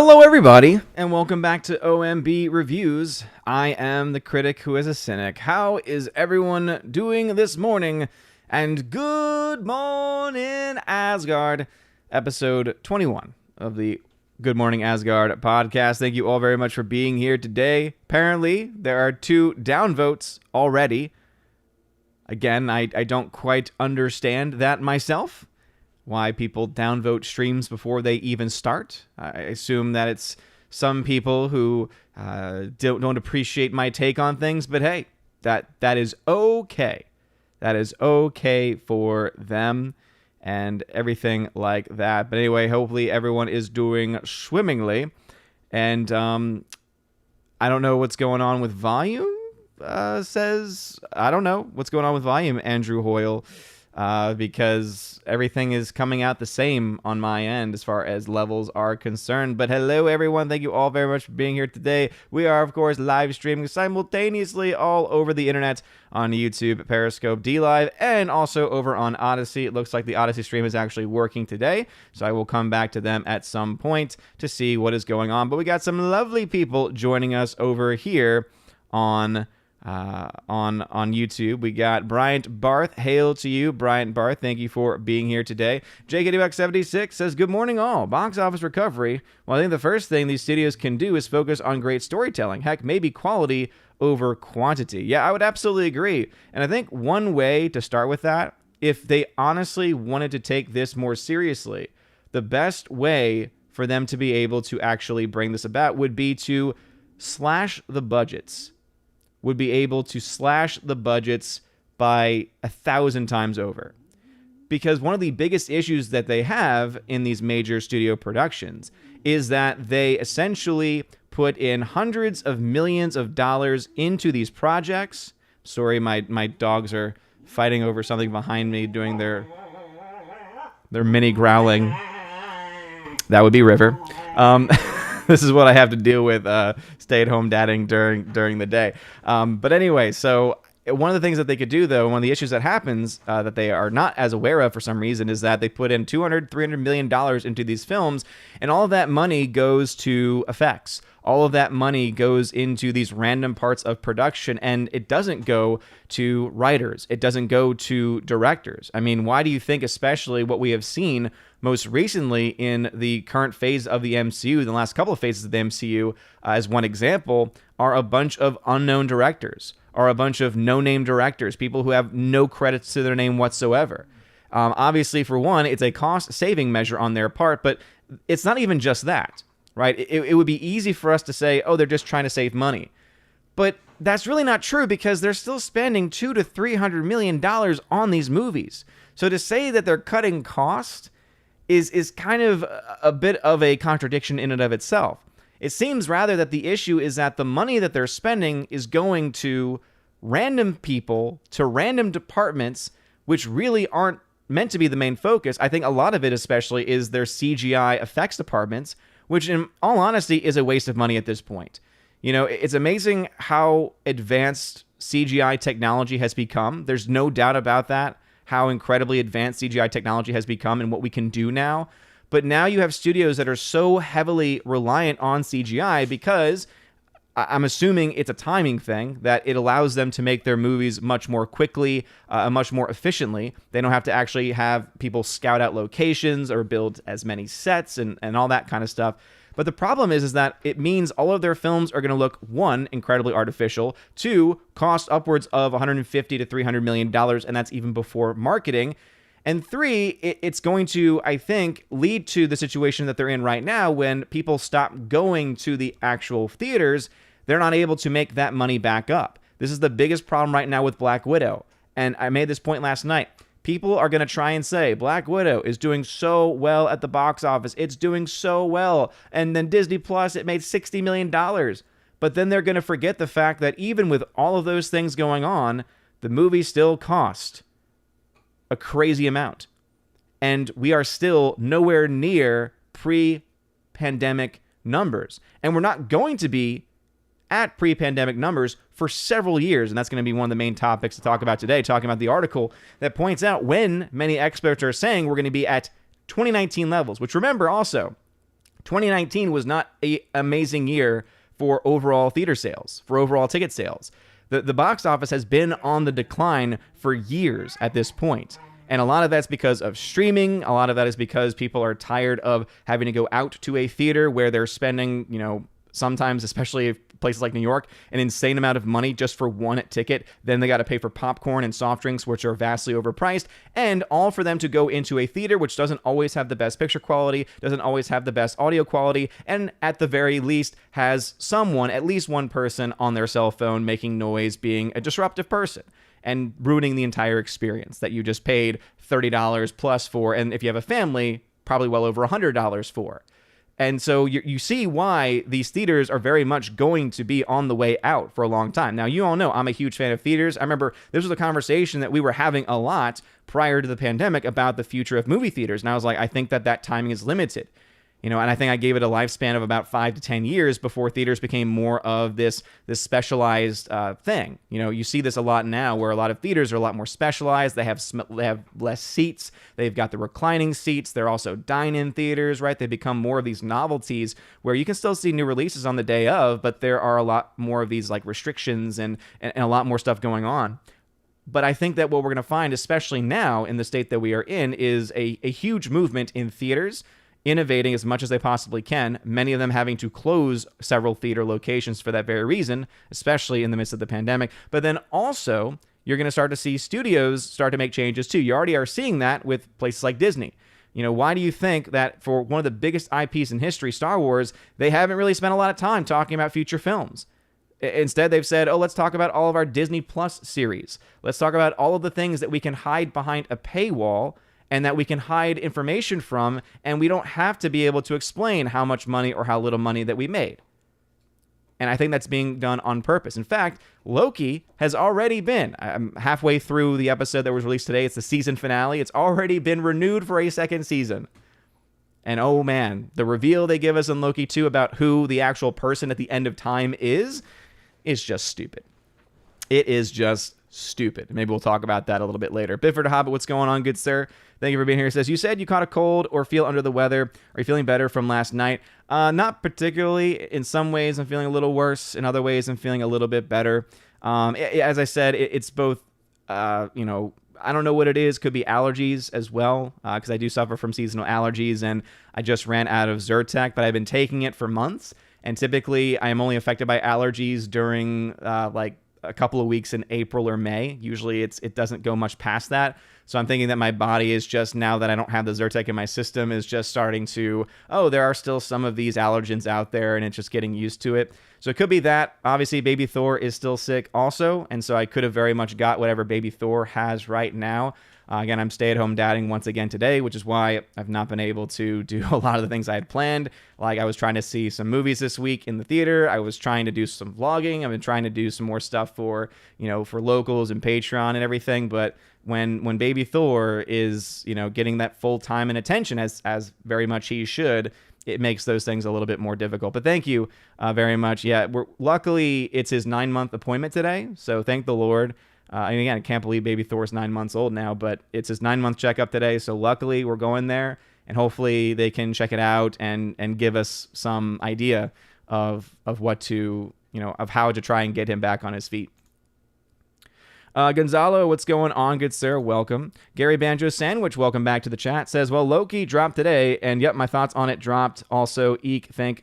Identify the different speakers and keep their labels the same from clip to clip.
Speaker 1: Hello, everybody, and welcome back to OMB Reviews. I am the critic who is a cynic. How is everyone doing this morning? And good morning, Asgard, episode 21 of the Good Morning Asgard podcast. Thank you all very much for being here today. Apparently, there are 2 downvotes already. Again, I don't quite understand that myself. Why people downvote streams before they even start. I assume that it's some people who don't appreciate my take on things, but hey, that is okay. That is okay for them and everything like that. But anyway, hopefully everyone is doing swimmingly. And I don't know what's going on with volume, I don't know what's going on with volume, Andrew Hoyle. Because everything is coming out the same on my end as far as levels are concerned. But hello, everyone. Thank you all very much for being here today. We are, of course, live streaming simultaneously all over the internet on YouTube, Periscope, DLive, and also over on Odyssey. It looks like the Odyssey stream is actually working today, so I will come back to them at some point to see what is going on. But we got some lovely people joining us over here on YouTube. We got Bryant Barth. Hail to you, Bryant Barth. Thank you for being here today. JKDX76 says, good morning all. Box office recovery. Well, I think the first thing these studios can do is focus on great storytelling. Heck, maybe quality over quantity. Yeah, I would absolutely agree. And I think one way to start with that, if they honestly wanted to take this more seriously, the best way for them to be able to actually bring this about would be to slash the budgets. Would be able to slash the budgets by 1,000 times over. Because one of the biggest issues that they have in these major studio productions is that they essentially put in hundreds of millions of dollars into these projects. Sorry, my dogs are fighting over something behind me, doing their mini growling. That would be River. This is what I have to deal with stay-at-home dadding during the day. But anyway, so one of the things that they could do, though, one of the issues that happens that they are not as aware of for some reason is that they put in $200-300 million into these films, and all of that money goes to effects. All of that money goes into these random parts of production, and it doesn't go to writers. It doesn't go to directors. I mean, why do you think, especially what we have seen most recently in the current phase of the MCU, the last couple of phases of the MCU, as one example, are a bunch of unknown directors, are a bunch of no-name directors, people who have no credits to their name whatsoever. Obviously, for one, it's a cost-saving measure on their part, but it's not even just that, right? It would be easy for us to say, oh, they're just trying to save money. But that's really not true because they're still spending $200 to $300 million on these movies. So to say that they're cutting cost is kind of a bit of a contradiction in and of itself. It seems rather that the issue is that the money that they're spending is going to random people, to random departments, which really aren't meant to be the main focus. I think a lot of it especially is their CGI effects departments, which in all honesty is a waste of money at this point. You know, it's amazing how advanced CGI technology has become. There's no doubt about that, how incredibly advanced CGI technology has become and what we can do now. But now you have studios that are so heavily reliant on CGI because I'm assuming it's a timing thing, that it allows them to make their movies much more quickly, much more efficiently. They don't have to actually have people scout out locations or build as many sets and all that kind of stuff. But the problem is that it means all of their films are going to look, 1, incredibly artificial, 2, cost upwards of $150 to $300 million, and that's even before marketing. And 3, it's going to, I think, lead to the situation that they're in right now when people stop going to the actual theaters. They're not able to make that money back up. This is the biggest problem right now with Black Widow. And I made this point last night. People are going to try and say, Black Widow is doing so well at the box office. It's doing so well. And then Disney Plus, it made $60 million. But then they're going to forget the fact that even with all of those things going on, the movie still cost a crazy amount. And we are still nowhere near pre-pandemic numbers. And we're not going to be at pre-pandemic numbers for several years, and that's going to be one of the main topics to talk about today, talking about the article that points out when many experts are saying we're going to be at 2019 levels, which remember also, 2019 was not an amazing year for overall theater sales, for overall ticket sales. The box office has been on the decline for years at this point. And a lot of that's because of streaming. A lot of that is because people are tired of having to go out to a theater where they're spending, sometimes, especially places like New York, an insane amount of money just for one ticket. Then they got to pay for popcorn and soft drinks, which are vastly overpriced, and all for them to go into a theater, which doesn't always have the best picture quality, doesn't always have the best audio quality, and at the very least has someone, at least one person on their cell phone making noise, being a disruptive person and ruining the entire experience that you just paid $30 plus for, and if you have a family, probably well over $100 for. And so you see why these theaters are very much going to be on the way out for a long time. Now, you all know I'm a huge fan of theaters. I remember this was a conversation that we were having a lot prior to the pandemic about the future of movie theaters. And I was like, I think that timing is limited. And I think I gave it a lifespan of about 5 to 10 years before theaters became more of this specialized thing. You see this a lot now, where a lot of theaters are a lot more specialized. They have less seats. They've got the reclining seats. They're also dine-in theaters, right? They become more of these novelties where you can still see new releases on the day of, but there are a lot more of these like restrictions and a lot more stuff going on. But I think that what we're going to find, especially now in the state that we are in, is a huge movement in theaters innovating as much as they possibly can, many of them having to close several theater locations for that very reason, especially in the midst of the pandemic. But then also, you're going to start to see studios start to make changes too. You already are seeing that with places like Disney. Why do you think that for one of the biggest IPs in history, Star Wars, they haven't really spent a lot of time talking about future films? Instead, they've said, let's talk about all of our Disney Plus series. Let's talk about all of the things that we can hide behind a paywall and that we can hide information from, and we don't have to be able to explain how much money or how little money that we made. And I think that's being done on purpose. In fact, Loki has already been, I'm halfway through the episode that was released today. It's the season finale. It's already been renewed for a second season. And oh man, the reveal they give us in Loki 2 about who the actual person at the end of time is just stupid. It is just stupid. Maybe we'll talk about that a little bit later. Bifford Hobbit, what's going on, good sir? Thank you for being here. It says, you said you caught a cold or feel under the weather. Are you feeling better from last night? Not particularly. In some ways, I'm feeling a little worse. In other ways, I'm feeling a little bit better. As I said, it's both, I don't know what it is. Could be allergies as well, because I do suffer from seasonal allergies, and I just ran out of Zyrtec, but I've been taking it for months. And typically, I am only affected by allergies during a couple of weeks in April or May. Usually it doesn't go much past that. So I'm thinking that my body is just, now that I don't have the Zyrtec in my system, is just starting to, there are still some of these allergens out there, and it's just getting used to it. So it could be that. Obviously, baby Thor is still sick also, and so I could have very much got whatever baby Thor has right now. Again, I'm stay-at-home dadding once again today, which is why I've not been able to do a lot of the things I had planned. Like, I was trying to see some movies this week in the theater. I was trying to do some vlogging. I've been trying to do some more stuff for locals and Patreon and everything. But when baby Thor is, getting that full time and attention as very much he should, it makes those things a little bit more difficult. But thank you very much. Yeah, luckily it's his 9-month appointment today. So thank the Lord. And again, I can't believe baby Thor's 9 months old now, but it's his 9-month checkup today. So luckily we're going there, and hopefully they can check it out and give us some idea of what to, of how to try and get him back on his feet. Gonzalo, what's going on, good sir? Welcome. Gary Banjo Sandwich, welcome back to the chat. Says, well, Loki dropped today, and yep, my thoughts on it dropped. Also, eek, thank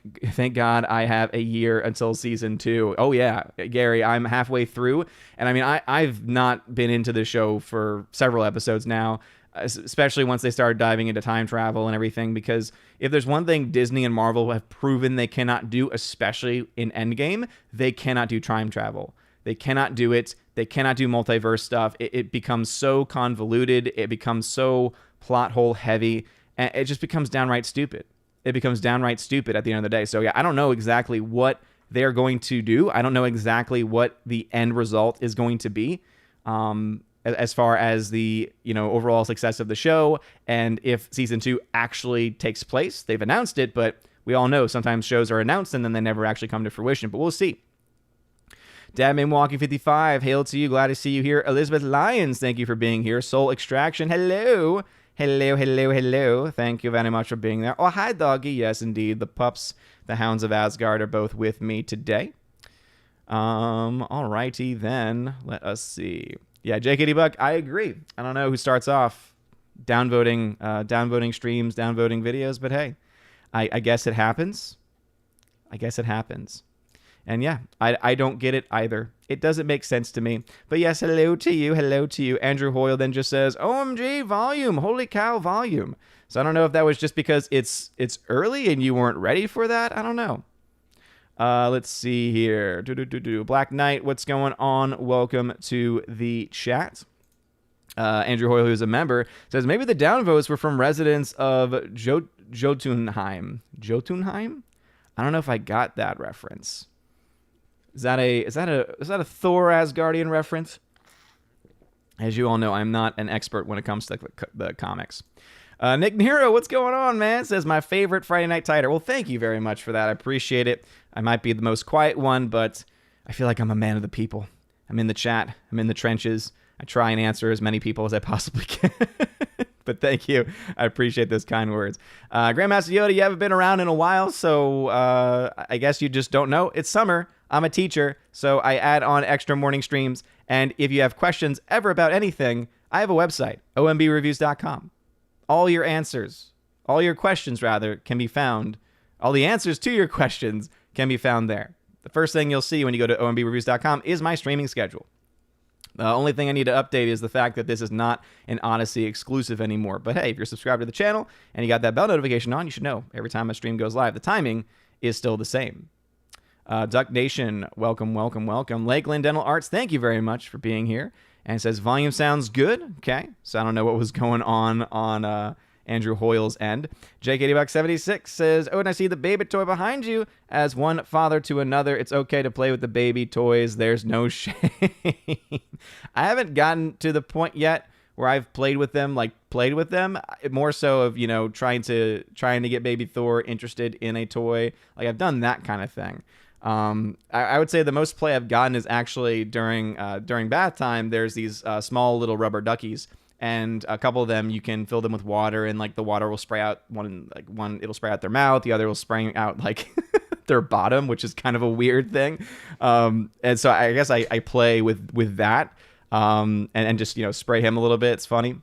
Speaker 1: God I have a year until season 2. Oh yeah, Gary, I'm halfway through, and I mean, I've not been into the show for several episodes now, especially once they started diving into time travel and everything, because if there's one thing Disney and Marvel have proven they cannot do, especially in Endgame, they cannot do time travel. They cannot do it. They cannot do multiverse stuff. It becomes so convoluted. It becomes so plot hole heavy. And it just becomes downright stupid. It becomes downright stupid at the end of the day. So yeah, I don't know exactly what they're going to do. I don't know exactly what the end result is going to be. As far as the overall success of the show, and if season 2 actually takes place. They've announced it, but we all know sometimes shows are announced and then they never actually come to fruition. But we'll see. Dad Milwaukee 55, hail to you. Glad to see you here. Elizabeth Lyons, thank you for being here. Soul Extraction, hello. Hello, hello, hello. Thank you very much for being there. Oh, hi, doggy. Yes, indeed. The pups, the hounds of Asgard, are both with me today. Alrighty then. Let us see. Yeah, JKD Buck, I agree. I don't know who starts off downvoting streams, downvoting videos, but hey, I guess it happens. And yeah, I don't get it either. It doesn't make sense to me. But yes, hello to you. Andrew Hoyle then just says, OMG, volume. Holy cow, volume. So I don't know if that was just because it's early and you weren't ready for that. I don't know. Let's see here. Black Knight, what's going on? Welcome to the chat. Andrew Hoyle, who's a member, says maybe the downvotes were from residents of Jotunheim. Jotunheim? I don't know if I got that reference. Is that a Thor Asgardian reference? As you all know, I'm not an expert when it comes to the comics. Nick Nero, what's going on, man? Says my favorite Friday Night Tighter. Well, thank you very much for that. I appreciate it. I might be the most quiet one, but I feel like I'm a man of the people. I'm in the chat. I'm in the trenches. I try and answer as many people as I possibly can. But thank you. I appreciate those kind words. Grandmaster Yoda, you haven't been around in a while, so I guess you just don't know. It's summer. I'm a teacher, so I add on extra morning streams. And if you have questions ever about anything, I have a website, ombreviews.com. All your answers, all your questions, rather, can be found. All the answers to your questions can be found there. The first thing you'll see when you go to ombreviews.com is my streaming schedule. The only thing I need to update is the fact that this is not an Odyssey exclusive anymore. But hey, if you're subscribed to the channel and you got that bell notification on, you should know every time a stream goes live. The timing is still the same. Duck Nation, welcome. Lakeland Dental Arts, thank you very much for being here. And it says, volume sounds good. Okay, so I don't know what was going on Andrew Hoyle's end. Jake80Buck76 says, oh, and I see the baby toy behind you. As one father to another, it's okay to play with the baby toys. There's no shame. I haven't gotten to the point yet where I've played with them. More so of, trying to get baby Thor interested in a toy. Like, I've done that kind of thing. I would say the most play I've gotten is actually during bath time. There's these small little rubber duckies, and a couple of them you can fill them with water, and like the water will spray out one it'll spray out their mouth, the other will spray out like their bottom, which is kind of a weird thing. And so I guess I play with that, and just spray him a little bit. It's funny.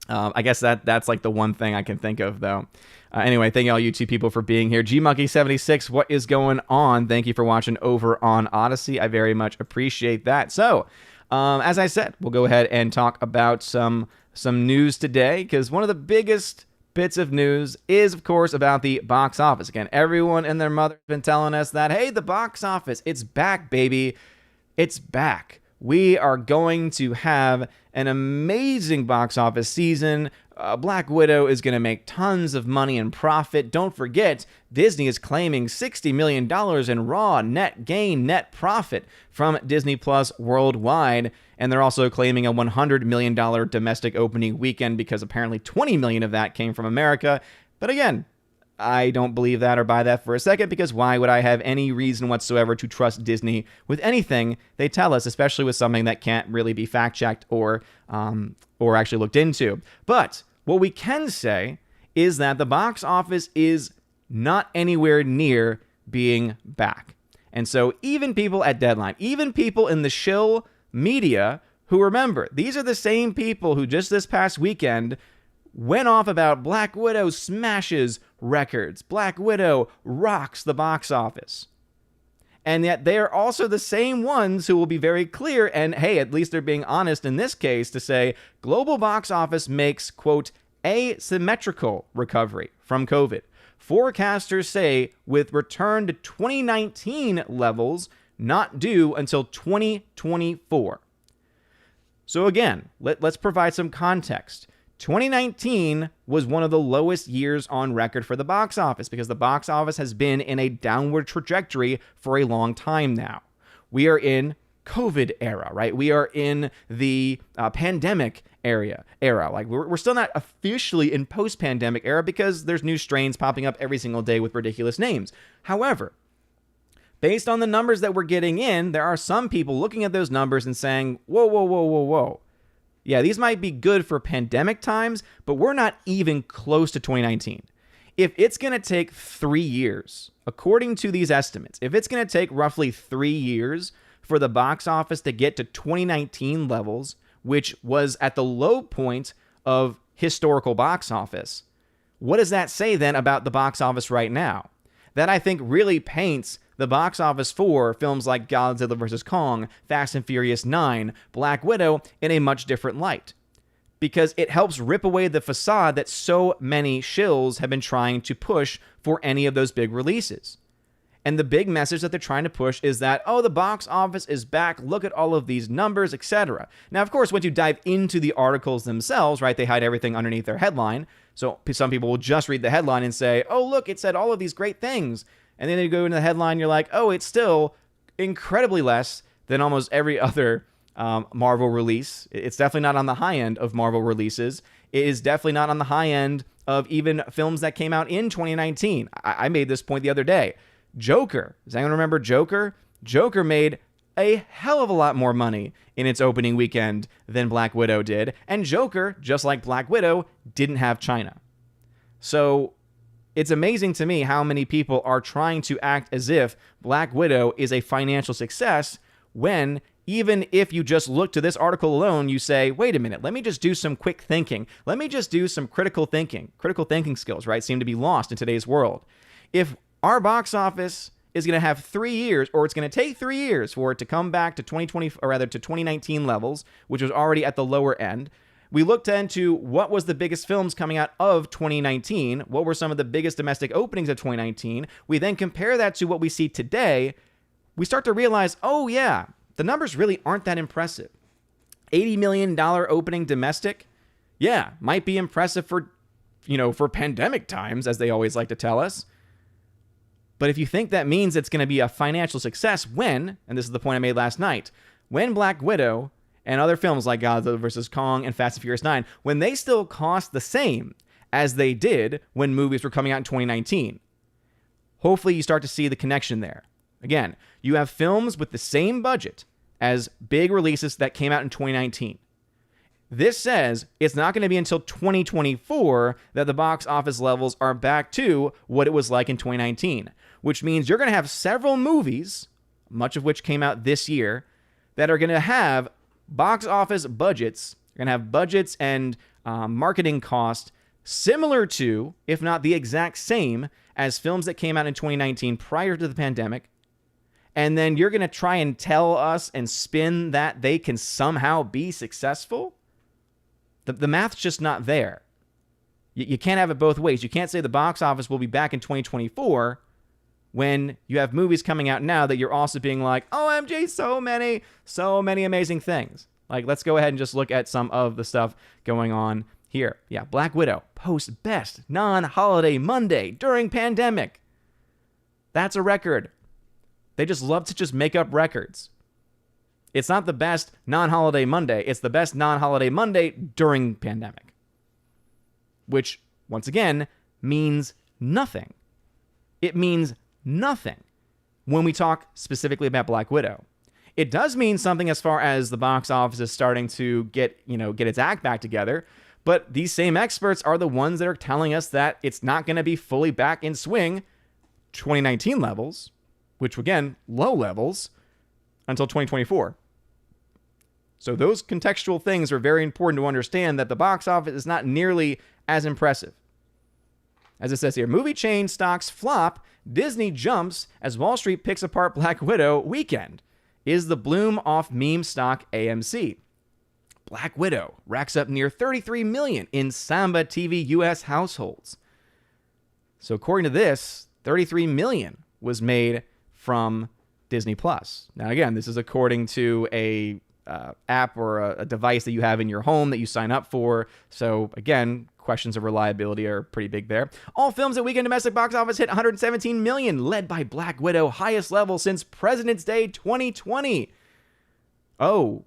Speaker 1: I guess that's like the one thing I can think of though. Anyway, thank you all you two people for being here. GMonkey76, what is going on? Thank you for watching over on Odyssey. I very much appreciate that. So, as I said, we'll go ahead and talk about some news today, because one of the biggest bits of news is, of course, about the box office. Again, everyone and their mother have been telling us that, hey, the box office, it's back, baby. It's back. We are going to have an amazing box office season. Black Widow is going to make tons of money and profit. Don't forget, Disney is claiming $60 million in raw net profit from Disney Plus worldwide. And they're also claiming a $100 million domestic opening weekend, because apparently $20 million of that came from America. But again, I don't believe that or buy that for a second, because why would I have any reason whatsoever to trust Disney with anything they tell us, especially with something that can't really be fact-checked or actually looked into. But what we can say is that the box office is not anywhere near being back. And so even people at Deadline, even people in the shill media who, remember, these are the same people who just this past weekend went off about Black Widow smashes records. Black Widow rocks the box office. And yet they are also the same ones who will be very clear, and hey, at least they're being honest in this case, to say global box office makes, quote, asymmetrical recovery from COVID. Forecasters say with return to 2019 levels not due until 2024. So again, let's provide some context. 2019 was one of the lowest years on record for the box office, because the box office has been in a downward trajectory for a long time now. We are in COVID era, right? We are in the pandemic era. Like we're still not officially in post-pandemic era, because there's new strains popping up every single day with ridiculous names. However, based on the numbers that we're getting in, there are some people looking at those numbers and saying, whoa. Yeah, these might be good for pandemic times, but we're not even close to 2019. If it's going to take 3 years, according to these estimates, if it's going to take roughly 3 years for the box office to get to 2019 levels, which was at the low point of historical box office, what does that say then about the box office right now? That, I think, really paints the box office for films like Godzilla vs. Kong, Fast and Furious 9, Black Widow in a much different light. Because it helps rip away the facade that so many shills have been trying to push for any of those big releases. And the big message that they're trying to push is that, oh, the box office is back, look at all of these numbers, etc. Now, of course, once you dive into the articles themselves, right, they hide everything underneath their headline. So some people will just read the headline and say, oh, look, it said all of these great things. And then you go into the headline, you're like, oh, it's still incredibly less than almost every other Marvel release. It's definitely not on the high end of Marvel releases. It is definitely not on the high end of even films that came out in 2019. I made this point the other day. Joker. Does anyone remember Joker? Joker made a hell of a lot more money in its opening weekend than Black Widow did. And Joker, just like Black Widow, didn't have China. So it's amazing to me how many people are trying to act as if Black Widow is a financial success when, even if you just look to this article alone, you say, wait a minute, let me just do some quick thinking. Let me just do some critical thinking. Critical thinking skills, right, seem to be lost in today's world. If our box office is going to have 3 years, or it's going to take 3 years for it to come back to 2020, or rather to 2019 levels, which was already at the lower end. We looked into what was the biggest films coming out of 2019. What were some of the biggest domestic openings of 2019? We then compare that to what we see today. We start to realize, oh yeah, the numbers really aren't that impressive. $80 million opening domestic, yeah, might be impressive for pandemic times, as they always like to tell us. But if you think that means it's going to be a financial success when, and this is the point I made last night, when Black Widow and other films like Godzilla vs. Kong and Fast and Furious 9, when they still cost the same as they did when movies were coming out in 2019, hopefully you start to see the connection there. Again, you have films with the same budget as big releases that came out in 2019. This says it's not going to be until 2024 that the box office levels are back to what it was like in 2019, which means you're going to have several movies, much of which came out this year, that are going to have box office budgets. You're going to have budgets and marketing costs similar to, if not the exact same, as films that came out in 2019 prior to the pandemic. And then you're going to try and tell us and spin that they can somehow be successful? The math's just not there. You can't have it both ways. You can't say the box office will be back in 2024 when you have movies coming out now that you're also being like, OMG, so many amazing things. Like, let's go ahead and just look at some of the stuff going on here. Yeah, Black Widow posts best non-holiday Monday during pandemic. That's a record. They just love to just make up records. It's not the best non-holiday Monday. It's the best non-holiday Monday during pandemic. Which, once again, means nothing. It means nothing when we talk specifically about Black Widow. It does mean something as far as the box office is starting to get its act back together. But these same experts are the ones that are telling us that it's not going to be fully back in swing 2019 levels, which, again, low levels, until 2024. So those contextual things are very important to understand, that the box office is not nearly as impressive. As it says here, movie chain stocks flop, Disney jumps as Wall Street picks apart Black Widow weekend. Is the bloom off meme stock AMC? Black Widow racks up near 33 million in Samba TV US households. So according to this, 33 million was made from Disney Plus. Now again, this is according to a app or a device that you have in your home that you sign up for. So again, questions of reliability are pretty big there. All films at weekend domestic box office hit 117 million, led by Black Widow, highest level since President's Day 2020. Oh,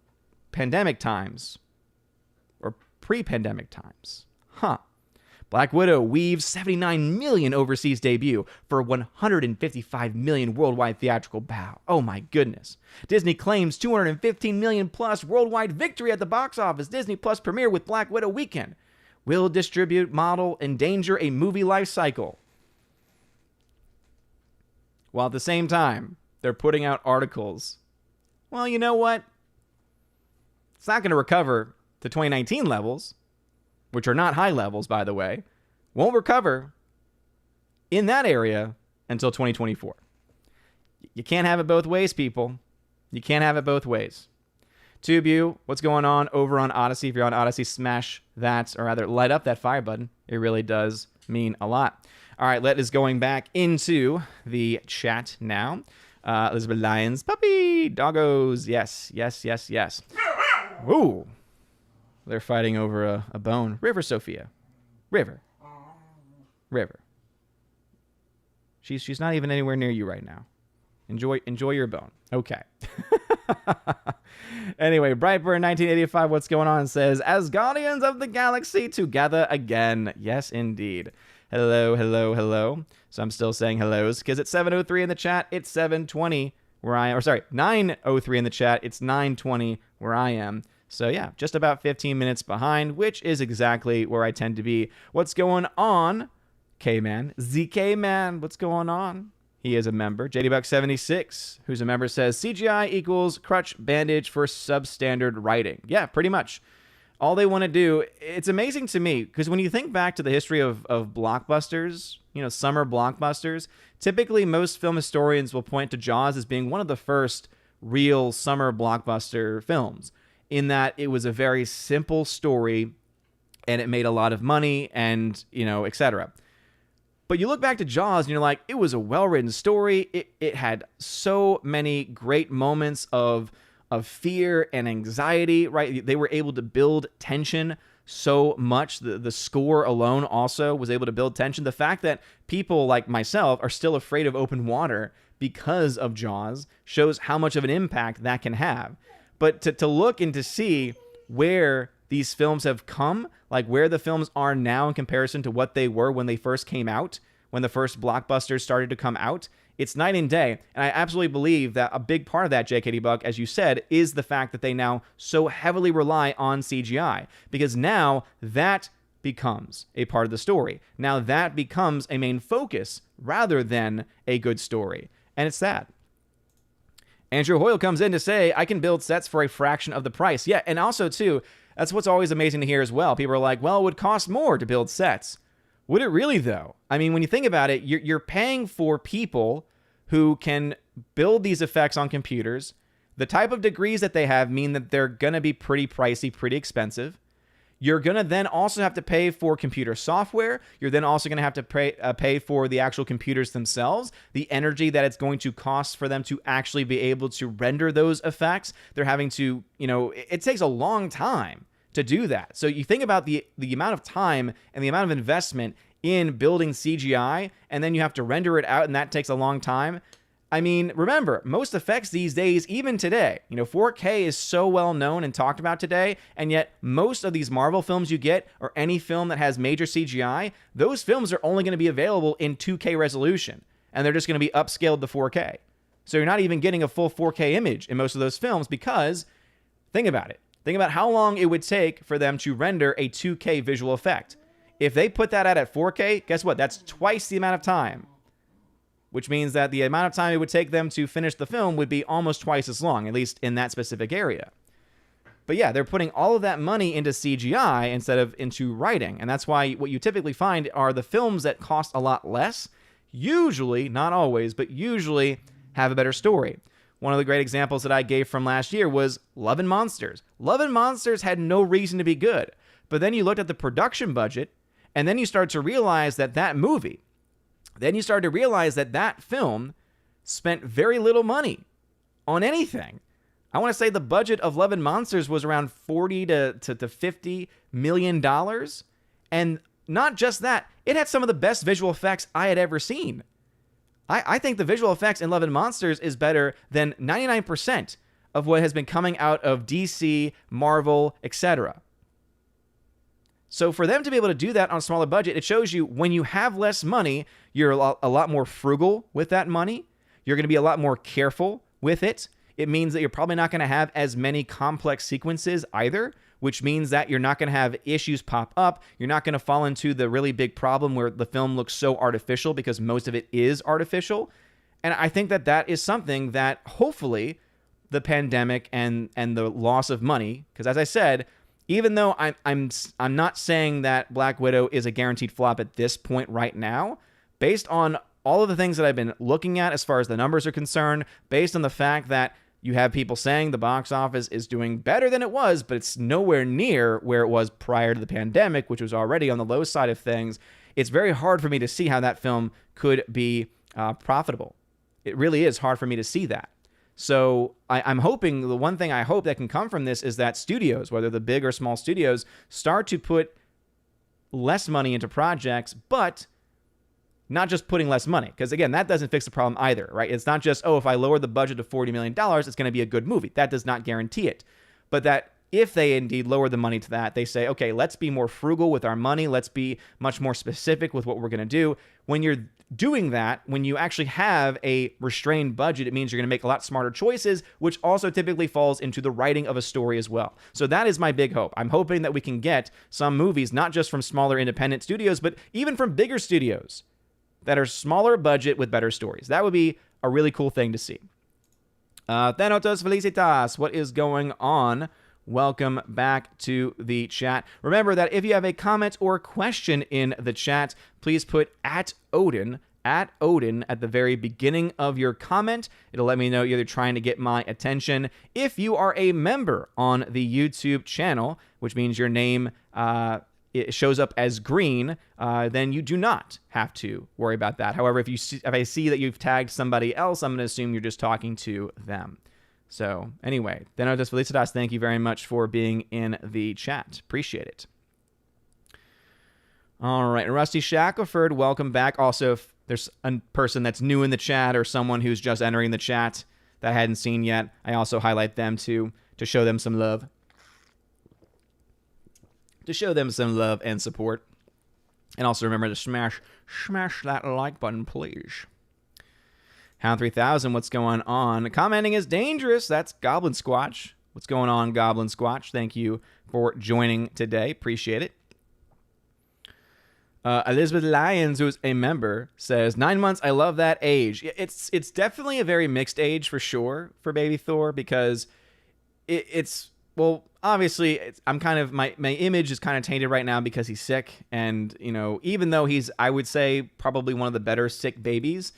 Speaker 1: pandemic times or pre-pandemic times. Huh. Black Widow weaves $79 million overseas debut for $155 million worldwide theatrical bow. Oh my goodness. Disney claims $215 million plus worldwide victory at the box office. Disney Plus premiere with Black Widow weekend. Will distribute model endanger a movie life cycle. While at the same time, they're putting out articles. Well, you know what? It's not going to recover to 2019 levels, which are not high levels, by the way. Won't recover in that area until 2024. You can't have it both ways, people. You can't have it both ways. Tubu, what's going on over on Odyssey? If you're on Odyssey, smash that, or rather light up that fire button. It really does mean a lot. All right, let us going back into the chat now. Elizabeth Lyons, puppy, doggos, yes. Ooh, they're fighting over a bone. River, Sophia, River. She's not even anywhere near you right now. Enjoy your bone. Okay. Anyway, Brightburn 1985, what's going on? Says, as Guardians of the Galaxy together again. Yes, indeed. Hello. So I'm still saying hellos because it's 7:03 in the chat. It's 7:20 where I am. Or sorry, 9:03 in the chat. It's 9:20 where I am. So yeah, just about 15 minutes behind, which is exactly where I tend to be. What's going on? K-Man. ZK-Man, what's going on? He is a member. JDBuck76, who's a member, says CGI equals crutch bandage for substandard writing. Yeah, pretty much. All they want to do, it's amazing to me, because when you think back to the history of blockbusters, summer blockbusters, typically most film historians will point to Jaws as being one of the first real summer blockbuster films, in that it was a very simple story, and it made a lot of money, and, etc. But you look back to Jaws and you're like, it was a well-written story. It had so many great moments of fear and anxiety, right? They were able to build tension so much. The score alone also was able to build tension. The fact that people like myself are still afraid of open water because of Jaws shows how much of an impact that can have. But to look and to see where these films have come, like where the films are now in comparison to what they were when they first came out, when the first blockbusters started to come out, it's night and day. And I absolutely believe that a big part of that, JKD Buck, as you said, is the fact that they now so heavily rely on CGI, because now that becomes a part of the story. Now that becomes a main focus rather than a good story. And it's sad. Andrew Hoyle comes in to say, I can build sets for a fraction of the price. Yeah, and also, too, that's what's always amazing to hear as well. People are like, well, it would cost more to build sets. Would it really, though? I mean, when you think about it, you're paying for people who can build these effects on computers. The type of degrees that they have mean that they're going to be pretty pricey, pretty expensive. You're going to then also have to pay for computer software. You're then also going to have to pay for the actual computers themselves, the energy that it's going to cost for them to actually be able to render those effects. They're having to, it takes a long time to do that. So you think about the amount of time and the amount of investment in building CGI, and then you have to render it out, and that takes a long time. I mean, remember, most effects these days, even today, 4K is so well known and talked about today, and yet most of these Marvel films you get, or any film that has major CGI, those films are only going to be available in 2K resolution, and they're just going to be upscaled to 4K. So you're not even getting a full 4K image in most of those films because, think about it. Think about how long it would take for them to render a 2K visual effect. If they put that out at 4K, guess what? That's twice the amount of time. Which means that the amount of time it would take them to finish the film would be almost twice as long, at least in that specific area. But yeah, they're putting all of that money into CGI instead of into writing. And that's why what you typically find are the films that cost a lot less, usually, not always, but usually have a better story. One of the great examples that I gave from last year was Love and Monsters. Love and Monsters had no reason to be good. But then you looked at the production budget, and then you start to realize that that movie, then you start to realize that that film spent very little money on anything. I want to say the budget of Love and Monsters was around $40 to $50 million. And not just that, it had some of the best visual effects I had ever seen. I think the visual effects in Love and Monsters is better than 99% of what has been coming out of DC, Marvel, etc. So for them to be able to do that on a smaller budget, it shows you when you have less money, you're a lot more frugal with that money. You're going to be a lot more careful with it. It means that you're probably not going to have as many complex sequences either, which means that you're not going to have issues pop up. You're not going to fall into the really big problem where the film looks so artificial, because most of it is artificial. And I think that that is something that hopefully the pandemic and the loss of money, because as I said, even though I'm not saying that Black Widow is a guaranteed flop at this point right now, based on all of the things that I've been looking at as far as the numbers are concerned, based on the fact that you have people saying the box office is doing better than it was, but it's nowhere near where it was prior to the pandemic, which was already on the low side of things, it's very hard for me to see how that film could be profitable. It really is hard for me to see that. So I'm hoping, the one thing I hope that can come from this is that studios, whether the big or small studios, start to put less money into projects, but not just putting less money. Because again, that doesn't fix the problem either, right? It's not just, oh, if I lower the budget to $40 million, it's going to be a good movie. That does not guarantee it. But that if they indeed lower the money to that, they say, okay, let's be more frugal with our money. Let's be much more specific with what we're going to do. When you're doing that, when you actually have a restrained budget, it means you're going to make a lot smarter choices, which also typically falls into the writing of a story as well. So that is my big hope. I'm hoping that we can get some movies, not just from smaller independent studios, but even from bigger studios that are smaller budget with better stories. That would be a really cool thing to see. Thanatos Felicitas, what is going on? Welcome back to the chat. Remember that if you have a comment or question in the chat, please put @Odin at the very beginning of your comment. It'll let me know you're trying to get my attention. If you are a member on the YouTube channel, which means your name it shows up as green, then you do not have to worry about that. However, if I see that you've tagged somebody else, I'm going to assume you're just talking to them. So anyway, Thanatos Felicitas, thank you very much for being in the chat. Appreciate it. All right, Rusty Shackelford, welcome back. Also, if there's a person that's new in the chat or someone who's just entering the chat that I hadn't seen yet, I also highlight them to show them some love. To show them some love and support. And also remember to smash that like button, please. Hound 3000, what's going on? Commenting is dangerous. That's Goblin Squatch. What's going on, Goblin Squatch? Thank you for joining today. Appreciate it. Elizabeth Lyons, who's a member, says, 9 months, I love that age. It's definitely a very mixed age for sure for Baby Thor, because it's well, obviously, I'm kind of, my image is kind of tainted right now because he's sick. And, you know, even though he's, I would say, probably one of the better sick babies,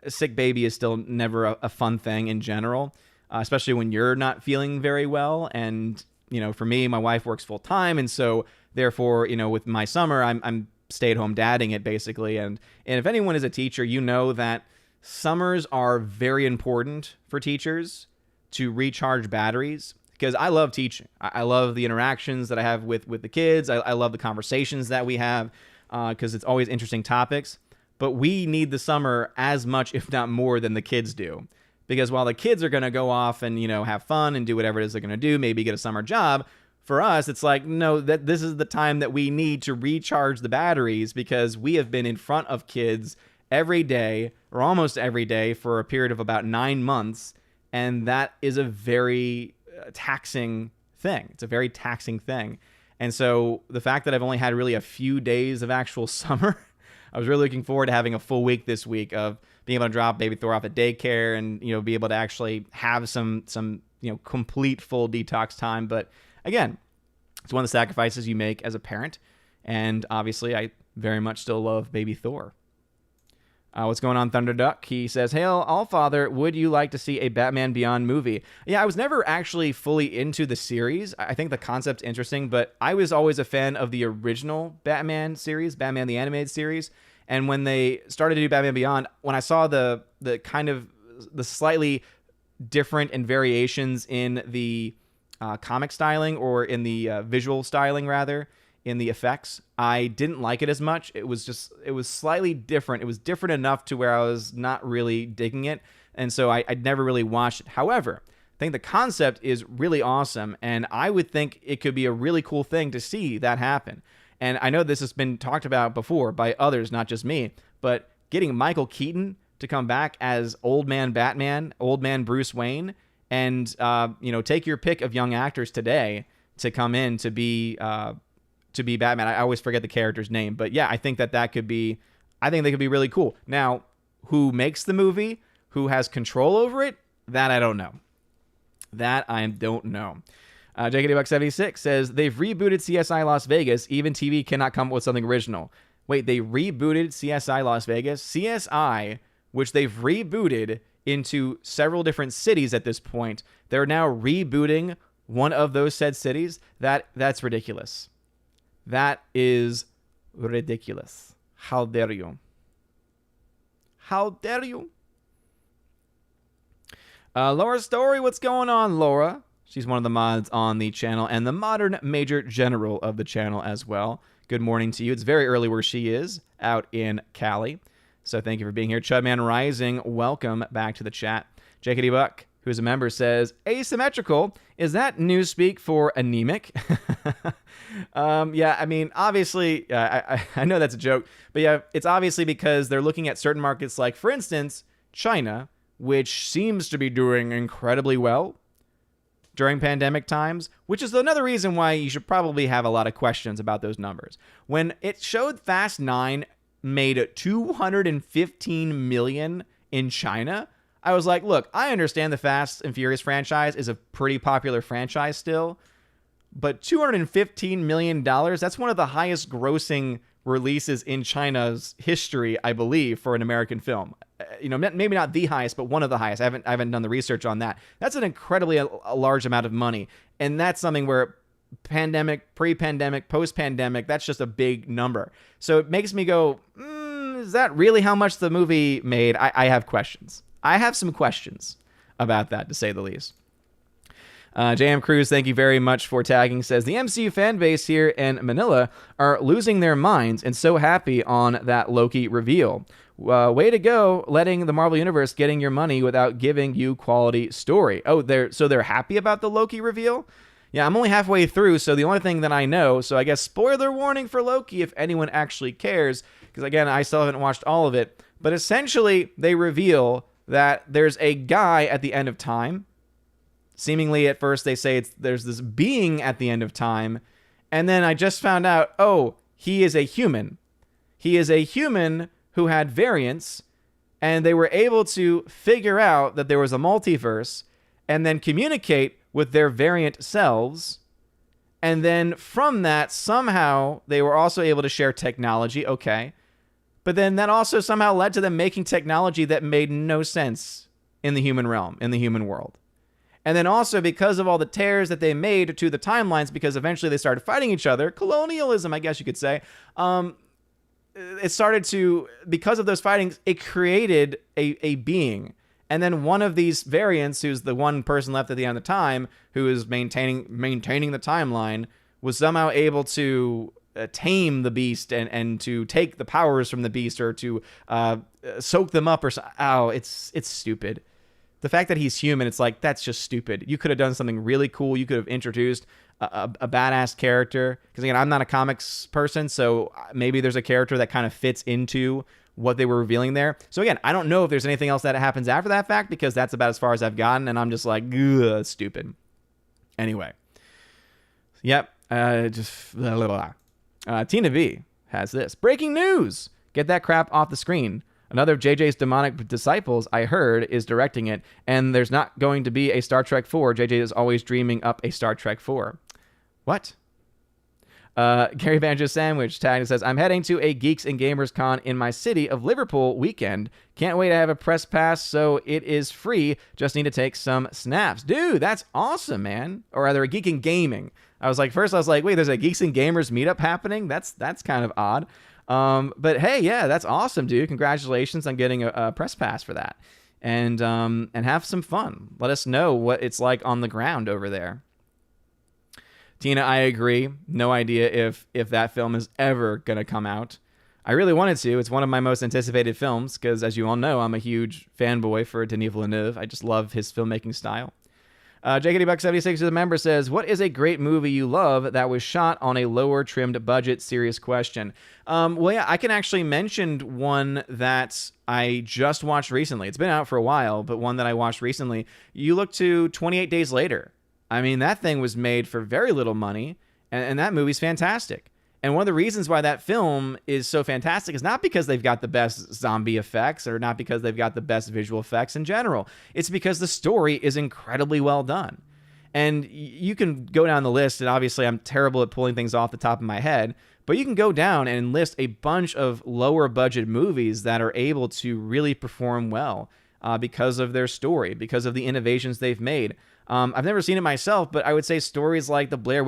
Speaker 1: a sick baby is still never a fun thing in general, especially when you're not feeling very well. And, you know, for me, my wife works full time. And so, therefore, you know, with my summer, I'm stay-at-home dadding it, basically. And if anyone is a teacher, you know that summers are very important for teachers to recharge batteries. Because I love teaching. I love the interactions that I have with the kids. I love the conversations that we have because it's always interesting topics. But we need the summer as much, if not more, than the kids do. Because while the kids are going to go off and, you know, have fun and do whatever it is they're going to do, maybe get a summer job, for us, it's like, no, that this is the time that we need to recharge the batteries, because we have been in front of kids every day or almost every day for a period of about 9 months. And that is a very taxing thing. It's a very taxing thing. And so the fact that I've only had really a few days of actual summer, I was really looking forward to having a full week this week of being able to drop Baby Thor off at daycare and, you know, be able to actually have some, you know, complete full detox time. But again, it's one of the sacrifices you make as a parent. And obviously I very much still love Baby Thor. What's going on, Thunderduck? He says, Hail, Allfather, would you like to see a Batman Beyond movie? Yeah, I was never actually fully into the series. I think the concept's interesting, but I was always a fan of the original Batman series, Batman the Animated Series. And when they started to do Batman Beyond, when I saw the kind of the slightly different and variations in the comic styling, or in the visual styling, rather, in the effects, I didn't like it as much. It was slightly different. It was different enough to where I was not really digging it. And so I'd never really watched it. However, I think the concept is really awesome. And I would think it could be a really cool thing to see that happen. And I know this has been talked about before by others, not just me, but getting Michael Keaton to come back as old man Batman, old man Bruce Wayne, and take your pick of young actors today to come in to be Batman. I always forget the character's name, but yeah, I think they could be really cool. Now, who makes the movie, who has control over it, that I don't know. JKD76 says, they've rebooted CSI Las Vegas. Even TV cannot come up with something original. Wait, they rebooted CSI Las Vegas? CSI, which they've rebooted into several different cities at this point. They're now rebooting one of those said cities. That's ridiculous. That is ridiculous. How dare you? How dare you? Laura Story, what's going on, Laura? She's one of the mods on the channel and the modern major general of the channel as well. Good morning to you. It's very early where she is, out in Cali. So thank you for being here. Chudman Rising, welcome back to the chat. JKD Buck, who's a member, says, asymmetrical, is that newspeak for anemic? Yeah, I mean, obviously, I know that's a joke, but yeah, it's obviously because they're looking at certain markets like, for instance, China, which seems to be doing incredibly well during pandemic times, which is another reason why you should probably have a lot of questions about those numbers. When it showed Fast 9 made $215 million in China, I was like, look, I understand the Fast and Furious franchise is a pretty popular franchise still, but $215 million, that's one of the highest grossing releases in China's history, I believe, for an American film. Maybe not the highest, but one of the highest. I haven't done the research on that. That's an incredibly a large amount of money. And that's something where pandemic, pre-pandemic, post-pandemic, that's just a big number. So it makes me go, is that really how much the movie made? I have questions. I have some questions about that, to say the least. JM Cruz, thank you very much for tagging, says, the MCU fan base here in Manila are losing their minds and so happy on that Loki reveal. Way to go, letting the Marvel Universe getting your money without giving you quality story. Oh, they're happy about the Loki reveal? Yeah, I'm only halfway through, so the only thing that I know, so I guess spoiler warning for Loki if anyone actually cares, because again, I still haven't watched all of it, but essentially they reveal that there's a guy at the end of time. Seemingly at first they say there's this being at the end of time, and then I just found out, he is a human. He is a human who had variants, and they were able to figure out that there was a multiverse and then communicate with their variant selves. And then from that, somehow they were also able to share technology. Okay. But then that also somehow led to them making technology that made no sense in the human realm, in the human world. And then also because of all the tears that they made to the timelines, because eventually they started fighting each other, colonialism, I guess you could say, it started to, because of those fightings, it created a being. And then one of these variants, who's the one person left at the end of time, who is maintaining the timeline, was somehow able to tame the beast and to take the powers from the beast, or to soak them up, or it's stupid. The fact that he's human, it's like, that's just stupid. You could have done something really cool. You could have introduced a badass character. Because again, I'm not a comics person, so maybe there's a character that kind of fits into what they were revealing there. So again, I don't know if there's anything else that happens after that fact, because that's about as far as I've gotten, and I'm just like, ugh, stupid. Anyway. Yep. Just blah, blah, blah. Tina V has this. Breaking news! Get that crap off the screen. Another of JJ's demonic disciples, I heard, is directing it, and there's not going to be a Star Trek 4. JJ is always dreaming up a Star Trek 4. What? Gary Banjo Sandwich tagged and says, I'm heading to a Geeks and Gamers Con in my city of Liverpool weekend. Can't wait to have a press pass, so it is free. Just need to take some snaps. Dude, that's awesome, man. Or rather, a Geek and Gaming. First I was like, wait, there's a Geeks and Gamers meetup happening? That's kind of odd. But hey, yeah, that's awesome, dude. Congratulations on getting a press pass for that. And have some fun. Let us know what it's like on the ground over there. Tina, I agree. No idea if that film is ever going to come out. I really wanted to. It's one of my most anticipated films because, as you all know, I'm a huge fanboy for Denis Villeneuve. I just love his filmmaking style. JKD-Buck76 is a member, says, what is a great movie you love that was shot on a lower trimmed budget? Serious question. Well, yeah, I can actually mention one that I just watched recently. It's been out for a while, but one that I watched recently. You look to 28 Days Later. I mean, that thing was made for very little money, and that movie's fantastic. And one of the reasons why that film is so fantastic is not because they've got the best zombie effects or not because they've got the best visual effects in general. It's because the story is incredibly well done. And you can go down the list, and obviously I'm terrible at pulling things off the top of my head, but you can go down and list a bunch of lower budget movies that are able to really perform well because of their story, because of the innovations they've made. I've never seen it myself, but I would say stories like the Blair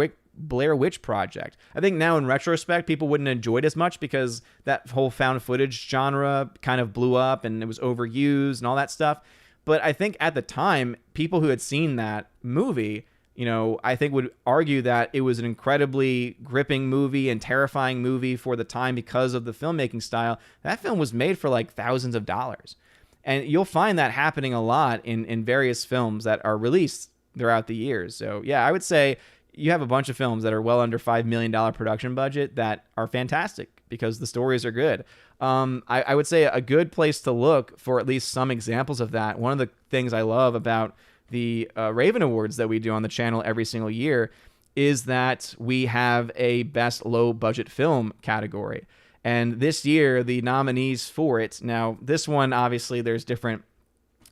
Speaker 1: Witch Project. I think now in retrospect, people wouldn't enjoy it as much because that whole found footage genre kind of blew up and it was overused and all that stuff. But I think at the time, people who had seen that movie, I think would argue that it was an incredibly gripping movie and terrifying movie for the time because of the filmmaking style. That film was made for like thousands of dollars. And you'll find that happening a lot in various films that are released throughout the years. So yeah, I would say you have a bunch of films that are well under $5 million production budget that are fantastic because the stories are good. I would say a good place to look for at least some examples of that. One of the things I love about the Raven Awards that we do on the channel every single year is that we have a best low budget film category. And this year, the nominees for it, now this one, obviously there's different,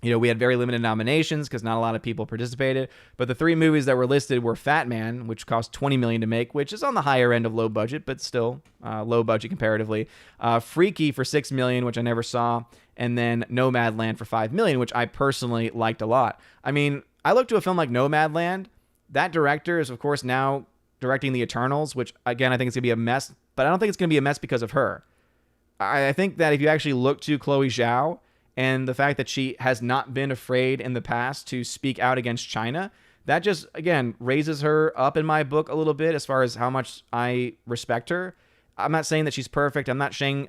Speaker 1: we had very limited nominations because not a lot of people participated, but the three movies that were listed were Fat Man, which cost $20 million to make, which is on the higher end of low budget, but still low budget comparatively. Freaky for $6 million, which I never saw, and then Nomadland for $5 million, which I personally liked a lot. I mean, I look to a film like Nomadland. That director is, of course, now directing The Eternals, which, again, I think it's going to be a mess, but I don't think it's going to be a mess because of her. I think that if you actually look to Chloe Zhao and the fact that she has not been afraid in the past to speak out against China, that just, again, raises her up in my book a little bit as far as how much I respect her. I'm not saying that she's perfect. I'm not saying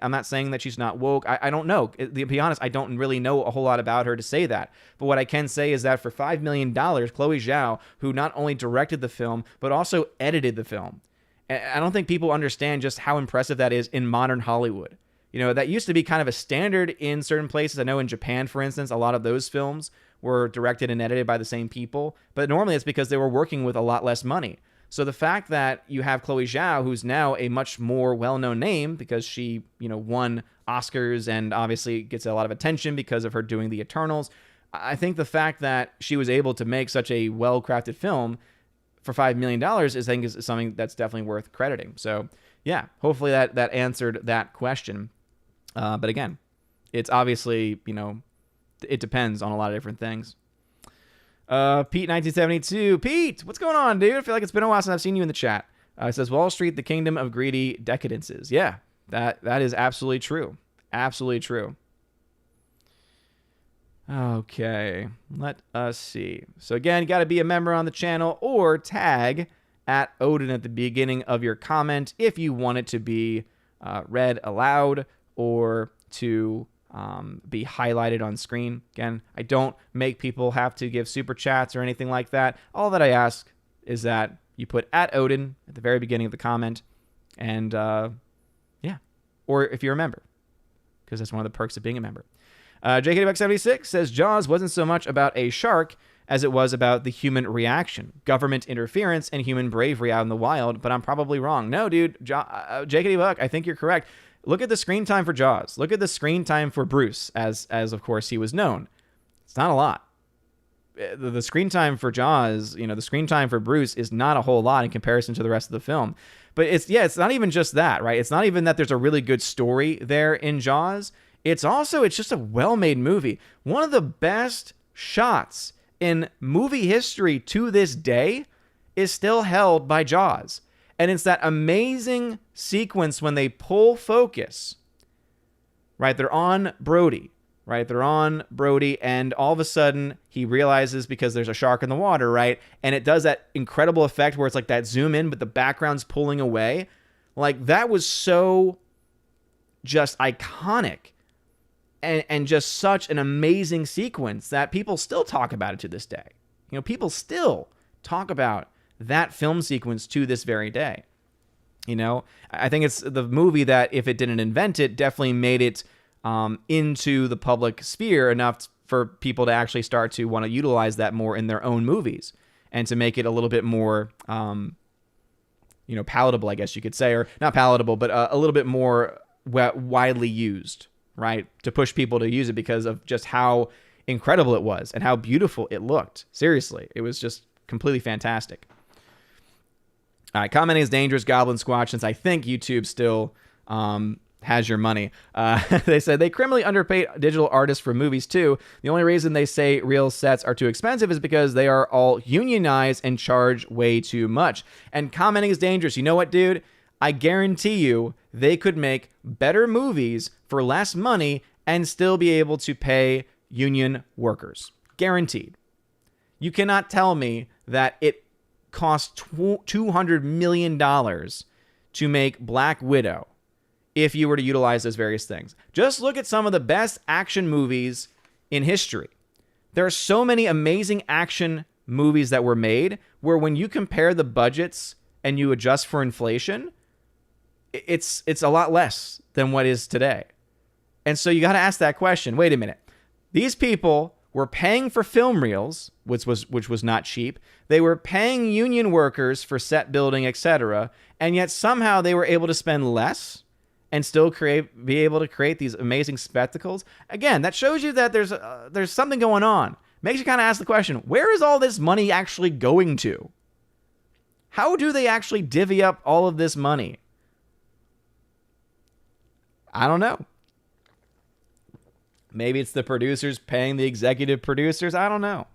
Speaker 1: that she's not woke. I don't know. To be honest, I don't really know a whole lot about her to say that. But what I can say is that for $5 million, Chloe Zhao, who not only directed the film, but also edited the film. I don't think people understand just how impressive that is in modern Hollywood. That used to be kind of a standard in certain places. I know in Japan, for instance, a lot of those films were directed and edited by the same people. But normally it's because they were working with a lot less money. So the fact that you have Chloe Zhao, who's now a much more well-known name because she, won Oscars and obviously gets a lot of attention because of her doing The Eternals. I think the fact that she was able to make such a well-crafted film for $5 million is something that's definitely worth crediting. So yeah, hopefully that answered that question. But again, it's obviously, it depends on a lot of different things. Pete1972. Pete, what's going on, dude? I feel like it's been a while since I've seen you in the chat. It says Wall Street, the kingdom of greedy decadences. Yeah, that is absolutely true. Absolutely true. Okay, let us see. So again, you got to be a member on the channel or tag at Odin at the beginning of your comment if you want it to be read aloud or to be highlighted on screen. Again, I don't make people have to give super chats or anything like that. All that I ask is that you put at Odin at the very beginning of the comment, and yeah, or if you're a member, because that's one of the perks of being a member. JKDBuck76 says Jaws wasn't so much about a shark as it was about the human reaction, government interference, and human bravery out in the wild, but I'm probably wrong. No, dude, JKDBuck, I think you're correct. Look at the screen time for Jaws. Look at the screen time for Bruce, as of course he was known. It's not a lot. The screen time for Jaws, the screen time for Bruce is not a whole lot in comparison to the rest of the film. But it's not even just that, right? It's not even that there's a really good story there in Jaws. It's just a well-made movie. One of the best shots in movie history to this day is still held by Jaws. And it's that amazing sequence when they pull focus, right? They're on Brody, right? They're on Brody, and all of a sudden he realizes because there's a shark in the water, right? And it does that incredible effect where it's like that zoom in, but the background's pulling away. Like, that was so just iconic and just such an amazing sequence that people still talk about it to this day. People still talk about that film sequence to this very day. I think it's the movie that, if it didn't invent it, definitely made it into the public sphere enough for people to actually start to want to utilize that more in their own movies, and to make it a little bit more, palatable, I guess you could say, or not palatable, but a little bit more widely used, right? To push people to use it because of just how incredible it was and how beautiful it looked. Seriously, it was just completely fantastic. All right, commenting is dangerous, Goblin Squatch, since I think YouTube still has your money. They said they criminally underpaid digital artists for movies too. The only reason they say real sets are too expensive is because they are all unionized and charge way too much. And commenting is dangerous. You know what, dude? I guarantee you they could make better movies for less money and still be able to pay union workers. Guaranteed. You cannot tell me that it cost $200 million to make Black Widow if you were to utilize those various things. Just look at some of the best action movies in history. There are so many amazing action movies that were made where, when you compare the budgets and you adjust for inflation, it's a lot less than what is today. And so you got to ask that question. Wait a minute. These people were paying for film reels, which was not cheap. They were paying union workers for set building, etc., and yet somehow they were able to spend less and still be able to create these amazing spectacles. Again, that shows you that there's something going on. Makes you kind of ask the question, where is all this money actually going to? How do they actually divvy up all of this money? I don't know. Maybe it's the producers paying the executive producers. I don't know.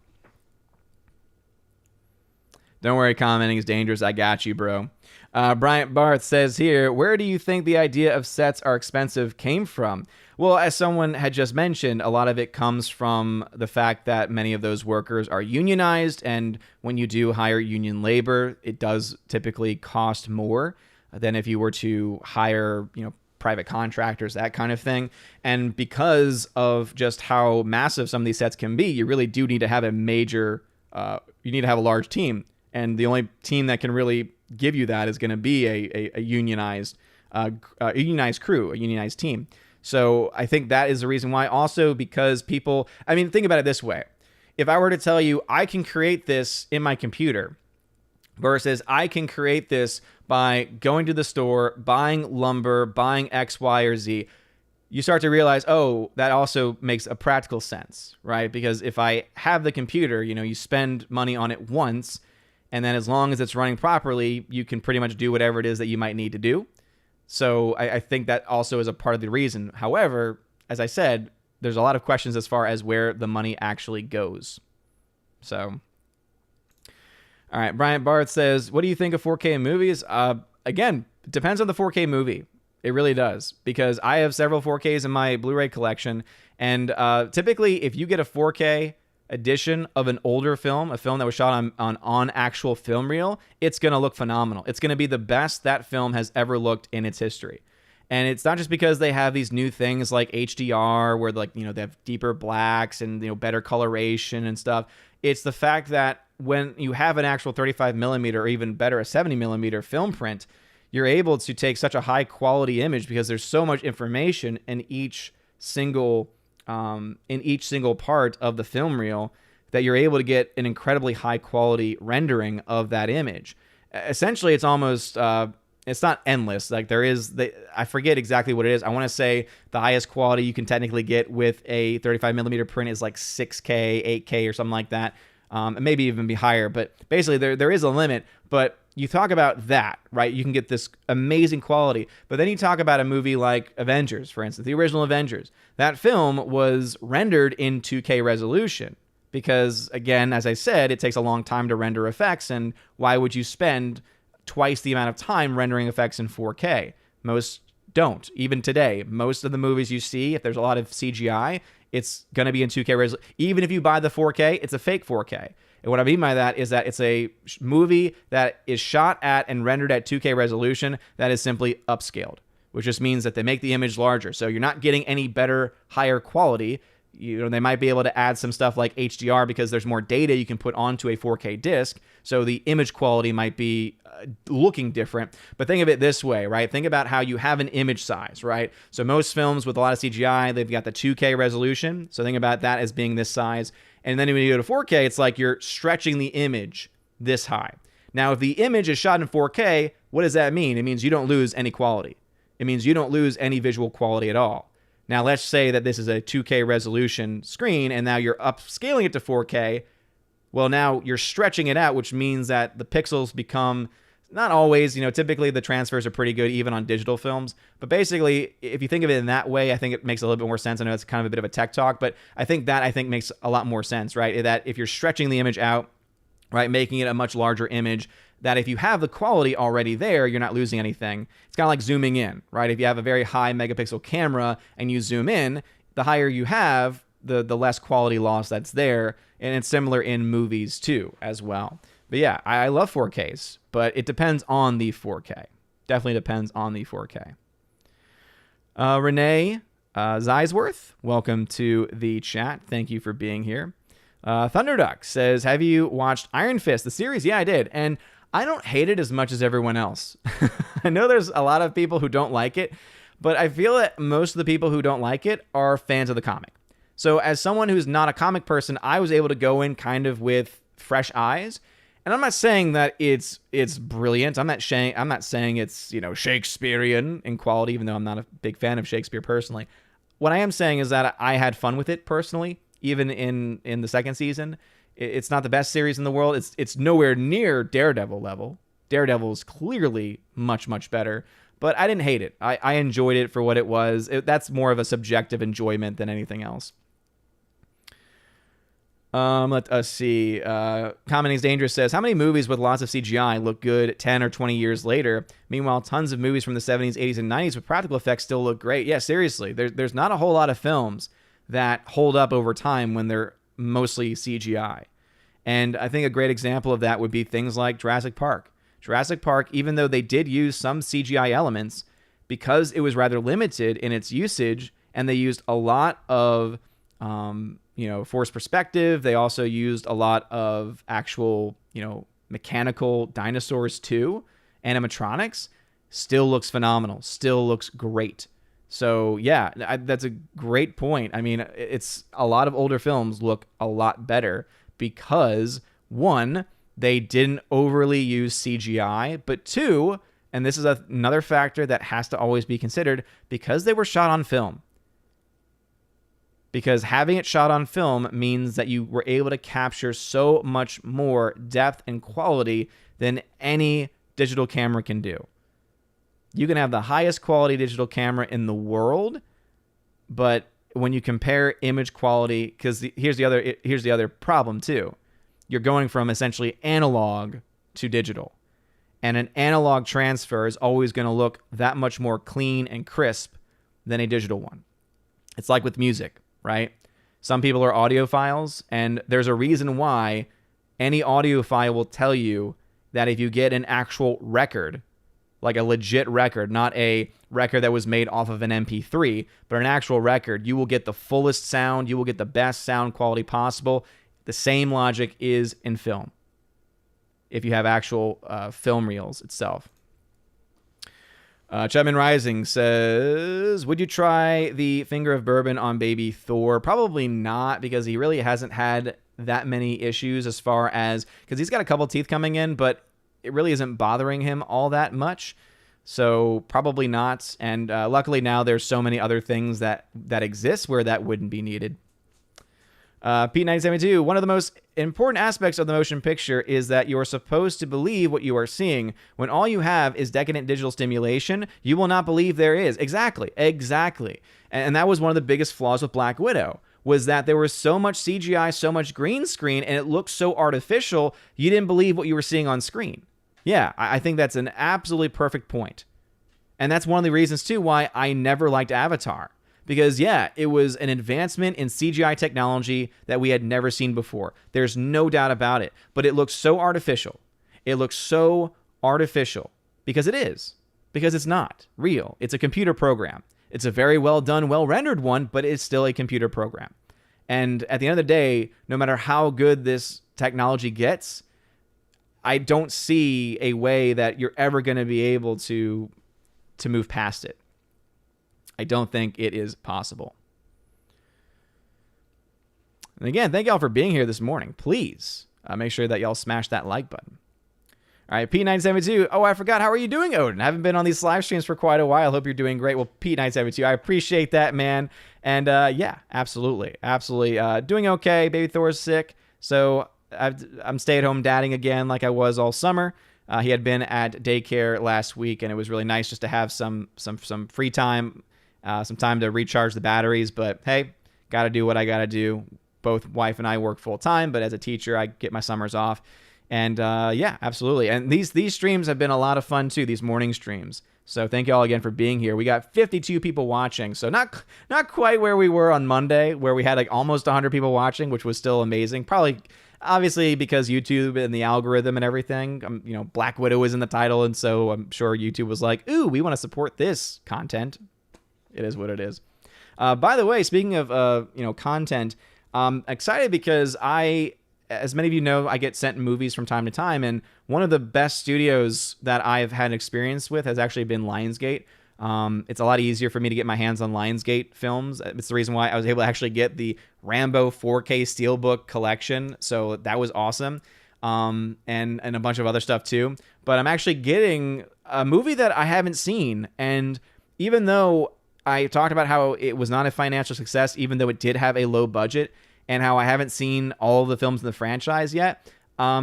Speaker 1: Don't worry, commenting is dangerous. I got you, bro. Bryant Barth says here, where do you think the idea of sets are expensive came from? Well, as someone had just mentioned, a lot of it comes from the fact that many of those workers are unionized, and when you do hire union labor, it does typically cost more than if you were to hire, private contractors, that kind of thing. And because of just how massive some of these sets can be, you really do need to have you need to have a large team. And the only team that can really give you that is going to be a unionized crew, a unionized team. So I think that is the reason why. Also, because people, think about it this way. If I were to tell you I can create this in my computer versus I can create this by going to the store, buying lumber, buying X, Y, or Z, you start to realize, oh, that also makes a practical sense, right? Because if I have the computer, you spend money on it once, and then as long as it's running properly, you can pretty much do whatever it is that you might need to do. So I think that also is a part of the reason. However, as I said, there's a lot of questions as far as where the money actually goes. So, all right, Bryant Barth says, what do you think of 4K movies? Again, it depends on the 4K movie. It really does, because I have several 4Ks in my Blu-ray collection, and typically if you get a 4K edition of an older film, a film that was shot on actual film reel, it's going to look phenomenal. It's going to be the best that film has ever looked in its history. And it's not just because they have these new things like HDR, where they have deeper blacks and better coloration and stuff. It's the fact that when you have an actual 35 millimeter, or even better, a 70 millimeter film print, you're able to take such a high quality image because there's so much information in each single part of the film reel that you're able to get an incredibly high quality rendering of that image. Essentially, it's almost it's not endless. Like I forget exactly what it is. I want to say the highest quality you can technically get with a 35 millimeter print is like 6K, 8K, or something like that. Maybe even be higher, but basically there is a limit. But you talk about that, right? You can get this amazing quality, but then you talk about a movie like Avengers, for instance, the original Avengers. That film was rendered in 2K resolution because, again, as I said, it takes a long time to render effects, and why would you spend twice the amount of time rendering effects in 4K? Most don't. Even today, most of the movies you see, if there's a lot of CGI, it's going to be in 2K resolution. Even if you buy the 4K, it's a fake 4K. And what I mean by that is that it's a movie that is shot at and rendered at 2K resolution that is simply upscaled, which just means that they make the image larger. So you're not getting any better, higher quality. they might be able to add some stuff like HDR because there's more data you can put onto a 4K disc. So the image quality might be looking different. But think of it this way, right? Think about how you have an image size, right? So most films with a lot of CGI, they've got the 2K resolution. So think about that as being this size. And then when you go to 4K, it's like you're stretching the image this high. Now, if the image is shot in 4K, what does that mean? It means you don't lose any quality. It means you don't lose any visual quality at all. Now, let's say that this is a 2K resolution screen, and now you're upscaling it to 4K. Well, now you're stretching it out, which means that the pixels become, not always, typically the transfers are pretty good even on digital films. But basically, if you think of it in that way, I think it makes a little bit more sense. I know it's kind of a bit of a tech talk, but I think makes a lot more sense, right? That if you're stretching the image out, right, making it a much larger image, that if you have the quality already there, you're not losing anything. It's kind of like zooming in, right? If you have a very high megapixel camera and you zoom in, the higher you have, the less quality loss that's there. And it's similar in movies too, as well. But yeah, I love 4Ks, but it depends on the 4K. Definitely depends on the 4K. Renee Zeisworth, welcome to the chat. Thank you for being here. Thunderduck says, have you watched Iron Fist, the series? Yeah, I did. And I don't hate it as much as everyone else. I know there's a lot of people who don't like it, but I feel that most of the people who don't like it are fans of the comic. So as someone who's not a comic person, I was able to go in kind of with fresh eyes. And I'm not saying that it's brilliant. I'm not saying it's, Shakespearean in quality, even though I'm not a big fan of Shakespeare personally. What I am saying is that I had fun with it personally, even in the second season. It's not the best series in the world. It's nowhere near Daredevil level. Daredevil is clearly much, much better. But I didn't hate it. I enjoyed it for what it was. That's more of a subjective enjoyment than anything else. Let us see. Commenting's Dangerous says, how many movies with lots of CGI look good 10 or 20 years later? Meanwhile, tons of movies from the 70s, 80s, and 90s with practical effects still look great. Yeah, seriously. There's not a whole lot of films that hold up over time when they're mostly CGI. And I think a great example of that would be things like Jurassic Park. Jurassic Park, even though they did use some CGI elements, because it was rather limited in its usage, and they used a lot of forced perspective. They also used a lot of actual, mechanical dinosaurs too. Animatronics still looks phenomenal, still looks great. So yeah, that's a great point. I mean, it's a lot of older films look a lot better because, one, they didn't overly use CGI, but two, and this is another factor that has to always be considered, because they were shot on film. Because having it shot on film means that you were able to capture so much more depth and quality than any digital camera can do. You can have the highest quality digital camera in the world, but when you compare image quality, because here's the other problem too. You're going from essentially analog to digital. And an analog transfer is always going to look that much more clean and crisp than a digital one. It's like with music, right? Some people are audiophiles, and there's a reason why any audiophile will tell you that if you get an actual record, like a legit record, not a record that was made off of an MP3, but an actual record, you will get the fullest sound, you will get the best sound quality possible. The same logic is in film, if you have actual film reels itself. Chapman Rising says, would you try the finger of bourbon on baby Thor? Probably not, because he really hasn't had that many issues as far as, because he's got a couple teeth coming in, but it really isn't bothering him all that much. So probably not. And luckily now there's so many other things that exist where that wouldn't be needed. Pete972, one of the most important aspects of the motion picture is that you are supposed to believe what you are seeing. When all you have is decadent digital stimulation, you will not believe there is. Exactly. And that was one of the biggest flaws with Black Widow, was that there was so much CGI, so much green screen, and it looked so artificial, you didn't believe what you were seeing on screen. Yeah, I think that's an absolutely perfect point. And that's one of the reasons, too, why I never liked Avatar. Because, yeah, it was an advancement in CGI technology that we had never seen before. There's no doubt about it. But it looks so artificial. It looks so artificial. Because it is. Because it's not real. It's a computer program. It's a very well done, well rendered one, but it's still a computer program. And at the end of the day, no matter how good this technology gets, I don't see a way that you're ever going to be able to move past it. I don't think it is possible. And again, thank y'all for being here this morning. Please make sure that y'all smash that like button. All right, P972. Oh, I forgot. How are you doing, Odin? I haven't been on these live streams for quite a while. Hope you're doing great. Well, P972, I appreciate that, man. And yeah, absolutely. Doing okay. Baby Thor's sick. So I'm stay-at-home dadding again like I was all summer. He had been at daycare last week, and it was really nice just to have some free time, some time to recharge the batteries. But hey, got to do what I got to do. Both wife and I work full-time, but as a teacher, I get my summers off. And yeah, absolutely. And these streams have been a lot of fun, too, these morning streams. So thank you all again for being here. We got 52 people watching, so not quite where we were on Monday, where we had like almost 100 people watching, which was still amazing. Probably, obviously, because YouTube and the algorithm and everything. Black Widow is in the title, and so I'm sure YouTube was like, ooh, we want to support this content. It is what it is. By the way, speaking of content, I'm excited because as many of you know, I get sent movies from time to time, and one of the best studios that I've had experience with has actually been Lionsgate. It's a lot easier for me to get my hands on Lionsgate films. It's the reason why I was able to actually get the Rambo 4K Steelbook collection, so that was awesome, and a bunch of other stuff too. But I'm actually getting a movie that I haven't seen, and even though I talked about how it was not a financial success, even though it did have a low budget, and how I haven't seen all the films in the franchise yet.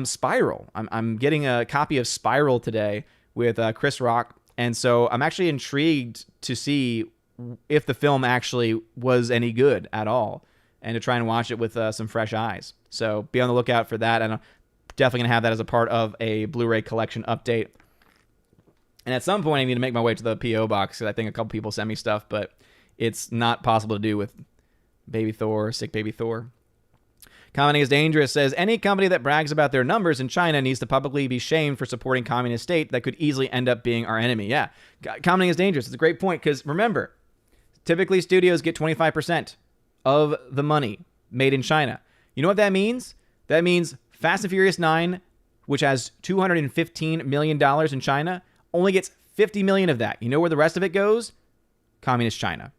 Speaker 1: Spiral. I'm getting a copy of Spiral today with Chris Rock, and so I'm actually intrigued to see if the film actually was any good at all, and to try and watch it with some fresh eyes. So be on the lookout for that, and I'm definitely going to have that as a part of a Blu-ray collection update. And at some point, I need to make my way to the P.O. box, because I think a couple people sent me stuff, but it's not possible to do with Baby Thor, sick Baby Thor. Commenting is dangerous says, any company that brags about their numbers in China needs to publicly be shamed for supporting communist state that could easily end up being our enemy. Yeah, commenting is dangerous. It's a great point, because remember, typically studios get 25% of the money made in China. You know what that means? That means Fast and Furious 9, which has $215 million in China, only gets $50 million of that. You know where the rest of it goes? Communist China.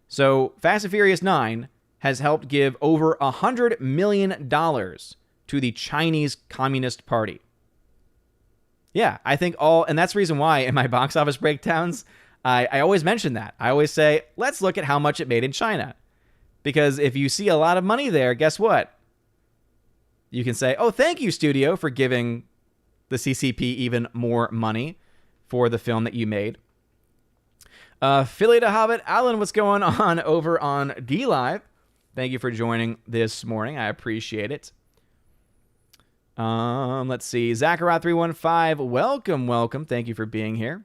Speaker 1: So Fast and Furious 9 has helped give over $100 million to the Chinese Communist Party. Yeah, I think and that's the reason why in my box office breakdowns, I always mention that. I always say, let's look at how much it made in China. Because if you see a lot of money there, guess what? You can say, oh, thank you, studio, for giving the CCP even more money for the film that you made. Philly to Hobbit, Alan, what's going on over on DLive? Thank you for joining this morning. I appreciate it. Let's see. Zachariah315, welcome. Thank you for being here.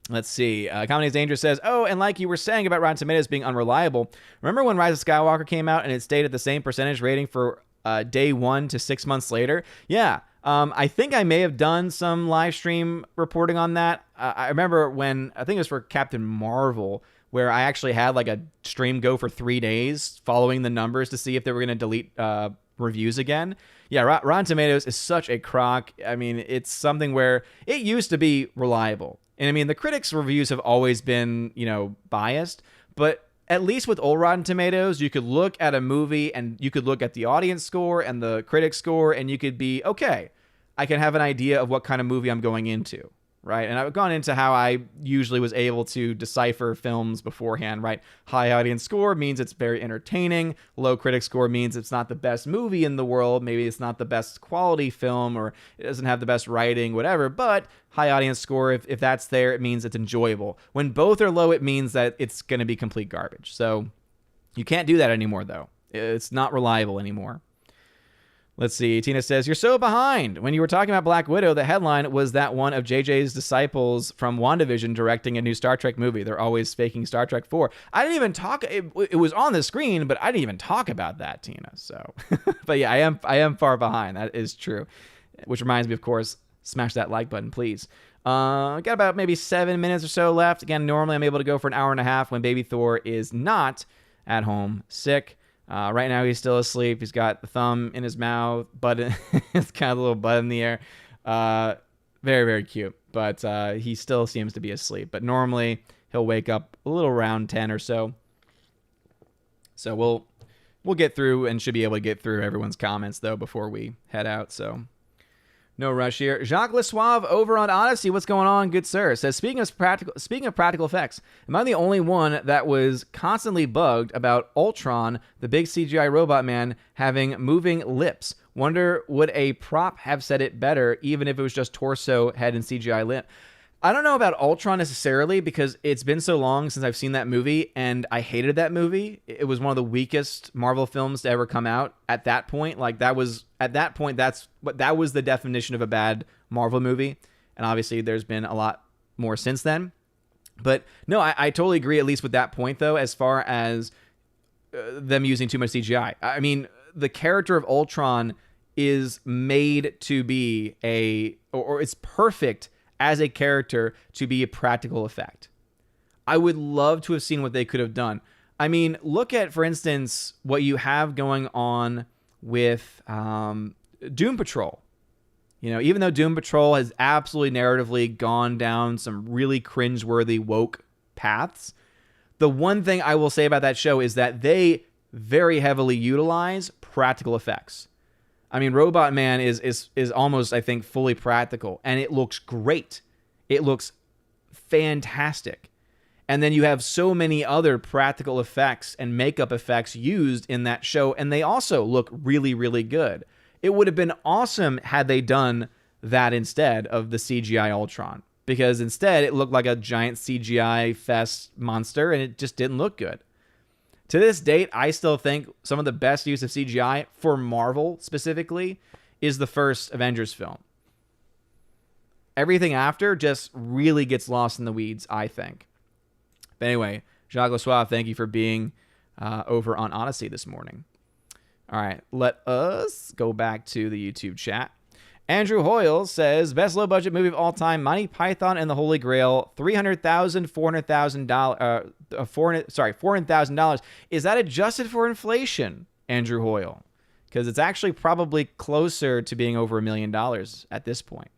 Speaker 1: Let's see. Comedy is Dangerous says, oh, and like you were saying about Rotten Tomatoes being unreliable, remember when Rise of Skywalker came out and it stayed at the same percentage rating for day 1 to 6 months later? Yeah. I think I may have done some live stream reporting on that. I remember when, I think it was for Captain Marvel, where I actually had like a stream go for 3 days following the numbers to see if they were going to delete reviews again. Yeah, Rotten Tomatoes is such a crock. I mean, it's something where it used to be reliable. And I mean, the critics' reviews have always been, biased, but at least with old Rotten Tomatoes, you could look at a movie and you could look at the audience score and the critic score, and you could be, okay, I can have an idea of what kind of movie I'm going into, right? And I've gone into how I usually was able to decipher films beforehand, right? High audience score means it's very entertaining. Low critic score means it's not the best movie in the world. Maybe it's not the best quality film, or it doesn't have the best writing, whatever. But high audience score, if that's there, it means it's enjoyable. When both are low, it means that it's going to be complete garbage. So you can't do that anymore, though. It's not reliable anymore. Let's see. Tina says, you're so behind. When you were talking about Black Widow, the headline was that one of JJ's disciples from WandaVision directing a new Star Trek movie. They're always faking Star Trek 4. I didn't even talk. It was on the screen, but I didn't even talk about that, Tina. So, but yeah, I am far behind. That is true. Which reminds me, of course, smash that like button, please. Got about maybe 7 minutes or so left. Again, normally I'm able to go for an hour and a half when Baby Thor is not at home sick. Right now, he's still asleep. He's got the thumb in his mouth, it's kind of a little butt in the air. Very, very cute. But he still seems to be asleep. But normally, he'll wake up a little around 10 or so. So we'll get through and should be able to get through everyone's comments, though, before we head out. So no rush here. Jacques Lesuave over on Odyssey. What's going on, good sir? Says, speaking of practical effects, am I the only one that was constantly bugged about Ultron, the big CGI robot man, having moving lips? Wonder, would a prop have said it better, even if it was just torso, head, and CGI lip? I don't know about Ultron necessarily, because it's been so long since I've seen that movie, and I hated that movie. It was one of the weakest Marvel films to ever come out at that point. Like, that was the definition of a bad Marvel movie. And obviously there's been a lot more since then. But no, I totally agree, at least with that point, though, as far as them using too much CGI. I mean, the character of Ultron is made to be or it's perfect as a character to be a practical effect. I would love to have seen what they could have done. I mean, look at, for instance, what you have going on with Doom Patrol. You know, even though Doom Patrol has absolutely narratively gone down some really cringeworthy woke paths, the one thing I will say about that show is that they very heavily utilize practical effects. I mean, Robot Man is almost, I think, fully practical, and it looks great. It looks fantastic. And then you have so many other practical effects and makeup effects used in that show, and they also look really, really good. It would have been awesome had they done that instead of the CGI Ultron, because instead it looked like a giant CGI fest monster, and it just didn't look good. To this date, I still think some of the best use of CGI for Marvel specifically is the first Avengers film. Everything after just really gets lost in the weeds, I think. But anyway, Jacques Lesuave, thank you for being over on Odyssey this morning. All right, let us go back to the YouTube chat. Andrew Hoyle says, best low-budget movie of all time, Monty Python and the Holy Grail, $400,000. Is that adjusted for inflation, Andrew Hoyle? Because it's actually probably closer to being over $1 million at this point.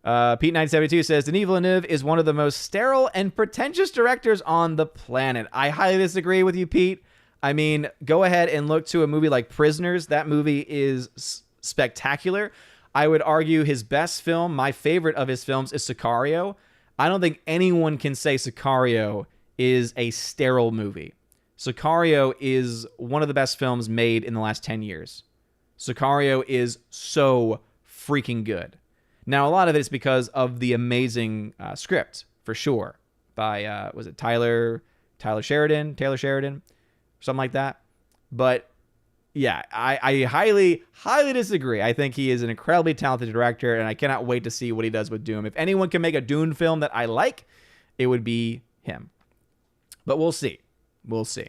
Speaker 1: Pete972 says, Denis Villeneuve is one of the most sterile and pretentious directors on the planet. I highly disagree with you, Pete. I mean, go ahead and look to a movie like Prisoners. That movie is spectacular. I would argue his best film, my favorite of his films, is Sicario. I don't think anyone can say Sicario is a sterile movie. Sicario is one of the best films made in the last 10 years. Sicario is so freaking good. Now, a lot of it is because of the amazing script, for sure, by, was it Taylor Sheridan, something like that. But yeah, I highly, highly disagree. I think he is an incredibly talented director, and I cannot wait to see what he does with Doom. If anyone can make a Dune film that I like, it would be him. But we'll see. We'll see.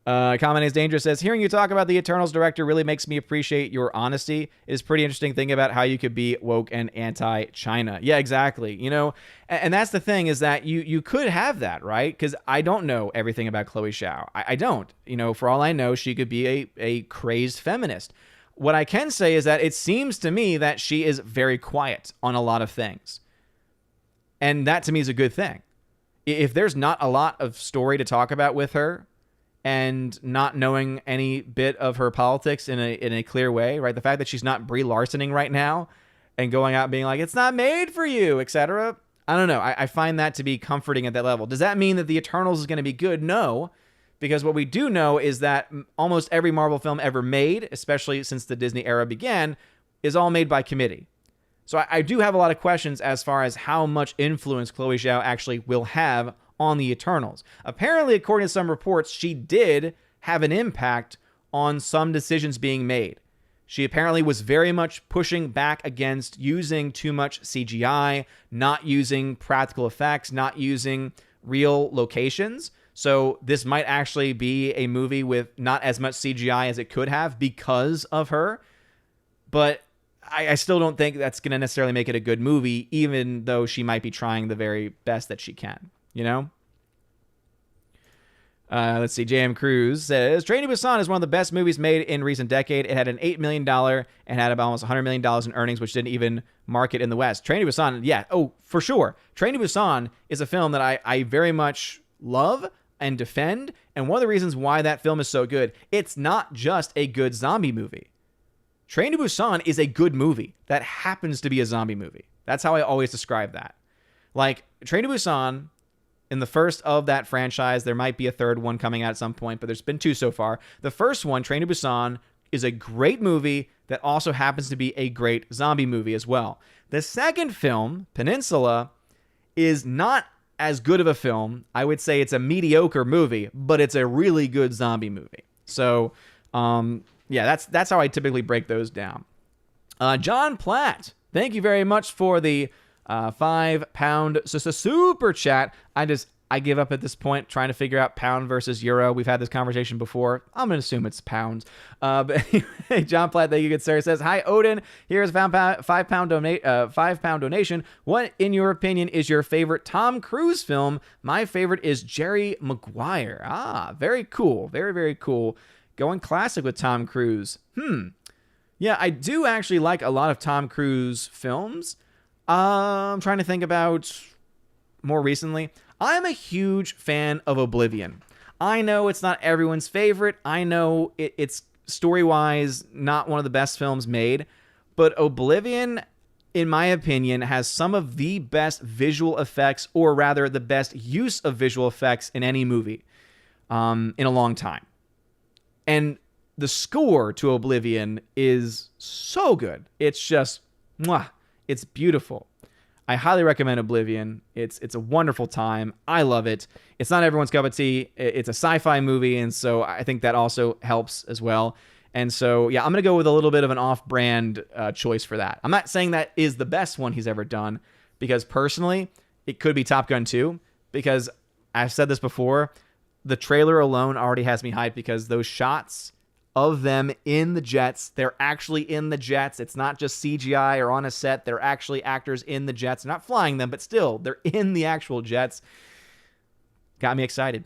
Speaker 1: Comment is Dangerous says, hearing you talk about the Eternals director really makes me appreciate your honesty. It is pretty interesting thing about how you could be woke and anti-China. Yeah, exactly. You know, and that's the thing, is that you could have that, right? Because I don't know everything about Chloe Zhao. I don't. You know, for all I know, she could be a crazed feminist. What I can say is that it seems to me that she is very quiet on a lot of things. And that to me is a good thing. If there's not a lot of story to talk about with her, and not knowing any bit of her politics in a clear way, right? The fact that she's not Brie Larsoning right now and going out being like, it's not made for you, etc. I don't know. I find that to be comforting at that level. Does that mean that the Eternals is going to be good? No, because what we do know is that almost every Marvel film ever made, especially since the Disney era began, is all made by committee. So I do have a lot of questions as far as how much influence Chloe Zhao actually will have on the Eternals. Apparently, according to some reports, she did have an impact on some decisions being made. She apparently was very much pushing back against using too much CGI, not using practical effects, not using real locations. So this might actually be a movie with not as much CGI as it could have because of her. But I still don't think that's going to necessarily make it a good movie, even though she might be trying the very best that she can. You know? Let's see. J.M. Cruz says, Train to Busan is one of the best movies made in recent decade. It had an $8 million and had about almost $100 million in earnings, which didn't even market in the West. Train to Busan, yeah. Oh, for sure. Train to Busan is a film that I very much love and defend. And one of the reasons why that film is so good, it's not just a good zombie movie. Train to Busan is a good movie that happens to be a zombie movie. That's how I always describe that. Like, Train to Busan, in the first of that franchise, there might be a third one coming out at some point, but there's been 2 so far. The first one, Train to Busan, is a great movie that also happens to be a great zombie movie as well. The second film, Peninsula, is not as good of a film. I would say it's a mediocre movie, but it's a really good zombie movie. So, yeah, that's how I typically break those down. John Platt, thank you very much for the £5 super chat. I give up at this point trying to figure out pound versus euro. We've had this conversation before. I'm going to assume it's pounds. But anyway, John Platt, thank you, good sir, says, hi, Odin. Here's a £5 donation. What, in your opinion, is your favorite Tom Cruise film? My favorite is Jerry Maguire. Ah, very cool. Very, very cool. Going classic with Tom Cruise. Yeah, I do actually like a lot of Tom Cruise films. I'm trying to think about more recently. I'm a huge fan of Oblivion. I know it's not everyone's favorite. I know it's story-wise not one of the best films made. But Oblivion, in my opinion, has some of the best visual effects, or rather the best use of visual effects in any movie in a long time. And the score to Oblivion is so good. It's just, mwah. It's beautiful. I highly recommend Oblivion. It's a wonderful time. I love it. It's not everyone's cup of tea. It's a sci-fi movie, and so I think that also helps as well. And so, yeah, I'm going to go with a little bit of an off-brand choice for that. I'm not saying that is the best one he's ever done, because personally, it could be Top Gun 2, because I've said this before, the trailer alone already has me hyped, because those shots of them in the jets, they're actually in the jets. It's not just CGI or on a set. They're actually actors in the jets. They're not flying them, but still, they're in the actual jets. Got me excited.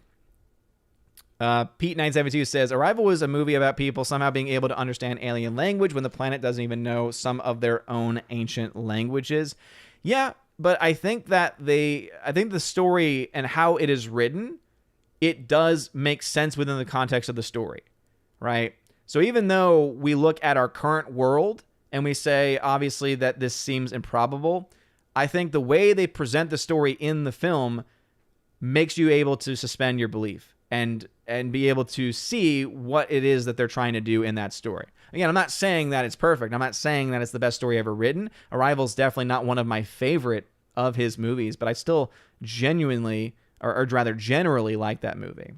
Speaker 1: Pete972 says, Arrival was a movie about people somehow being able to understand alien language when the planet doesn't even know some of their own ancient languages. Yeah, but I think that the story and how it is written, it does make sense within the context of the story. Right? So even though we look at our current world and we say, obviously, that this seems improbable, I think the way they present the story in the film makes you able to suspend your belief and be able to see what it is that they're trying to do in that story. Again, I'm not saying that it's perfect. I'm not saying that it's the best story ever written. Arrival is definitely not one of my favorite of his movies, but I still genuinely, or rather generally, like that movie.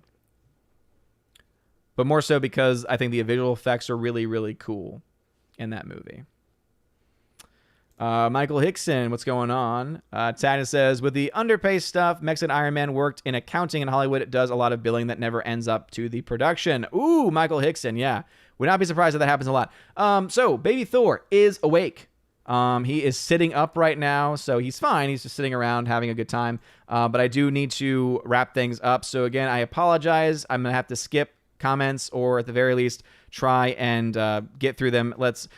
Speaker 1: But more so because I think the visual effects are really, really cool in that movie. Michael Hickson, what's going on? Tad says, with the underpay stuff, Mexican Iron Man worked in accounting in Hollywood. It does a lot of billing that never ends up to the production. Ooh, Michael Hickson, yeah. Would not be surprised if that happens a lot. So, Baby Thor is awake. He is sitting up right now, so he's fine. He's just sitting around having a good time. But I do need to wrap things up. So, again, I apologize. I'm going to have to skip comments, or at the very least try and get through them.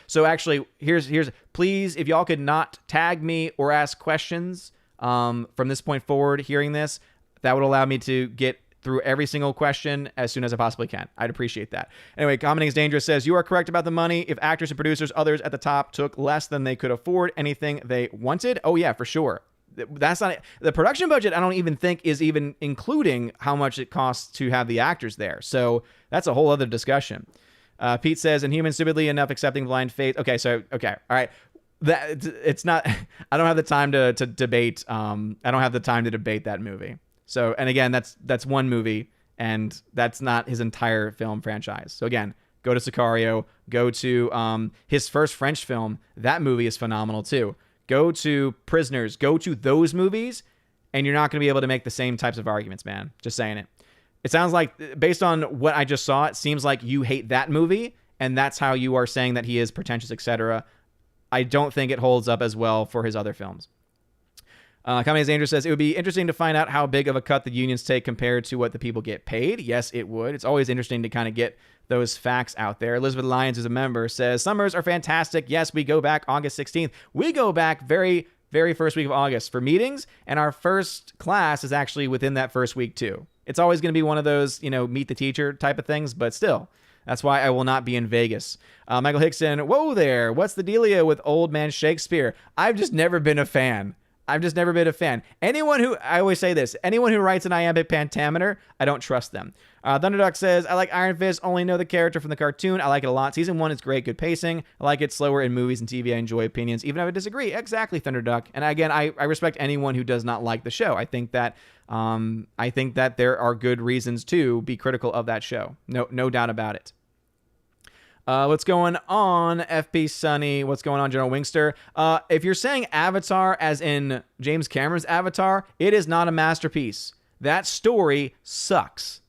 Speaker 1: So actually, here's please, if y'all could not tag me or ask questions from this point forward hearing this, that would allow me to get through every single question as soon as I possibly can. I'd appreciate that. Anyway, Commenting is Dangerous says, you are correct about the money. If actors and producers, others at the top, took less than they could afford anything they wanted, oh yeah, for sure. That's not the production budget. I don't even think is even including how much it costs to have the actors there. So that's a whole other discussion. Pete says, and human stupidly enough accepting blind faith. Okay. All right. That it's not, I don't have the time to debate. I don't have the time to debate that movie. So, and again, that's one movie, and that's not his entire film franchise. So again, go to Sicario, go to his first French film. That movie is phenomenal too. Go to Prisoners, go to those movies, and you're not going to be able to make the same types of arguments, man. Just saying it. It sounds like, based on what I just saw, it seems like you hate that movie, and that's how you are saying that he is pretentious, etc. I don't think it holds up as well for his other films. Comedy Dangerous says, it would be interesting to find out how big of a cut the unions take compared to what the people get paid. Yes, it would. It's always interesting to kind of get those facts out there. Elizabeth Lyons, who's a member, says, summers are fantastic. Yes, we go back August 16th. We go back very first week of August for meetings, and our first class is actually within that first week too. It's always going to be one of those, meet the teacher type of things, but still, that's why I will not be in Vegas. Michael Hickson, whoa there, what's the dealio with old man Shakespeare? I've just never been a fan. Anyone who, I always say this, anyone who writes an iambic pentameter, I don't trust them. Thunderduck says, I like Iron Fist, only know the character from the cartoon. I like it a lot. Season 1 is great, good pacing. I like it slower in movies and TV. I enjoy opinions, even if I disagree. Exactly, Thunderduck. And again, I respect anyone who does not like the show. I think that there are good reasons to be critical of that show. No doubt about it. What's going on, FP Sunny? What's going on, General Wingster? If you're saying Avatar as in James Cameron's Avatar, it is not a masterpiece. That story sucks.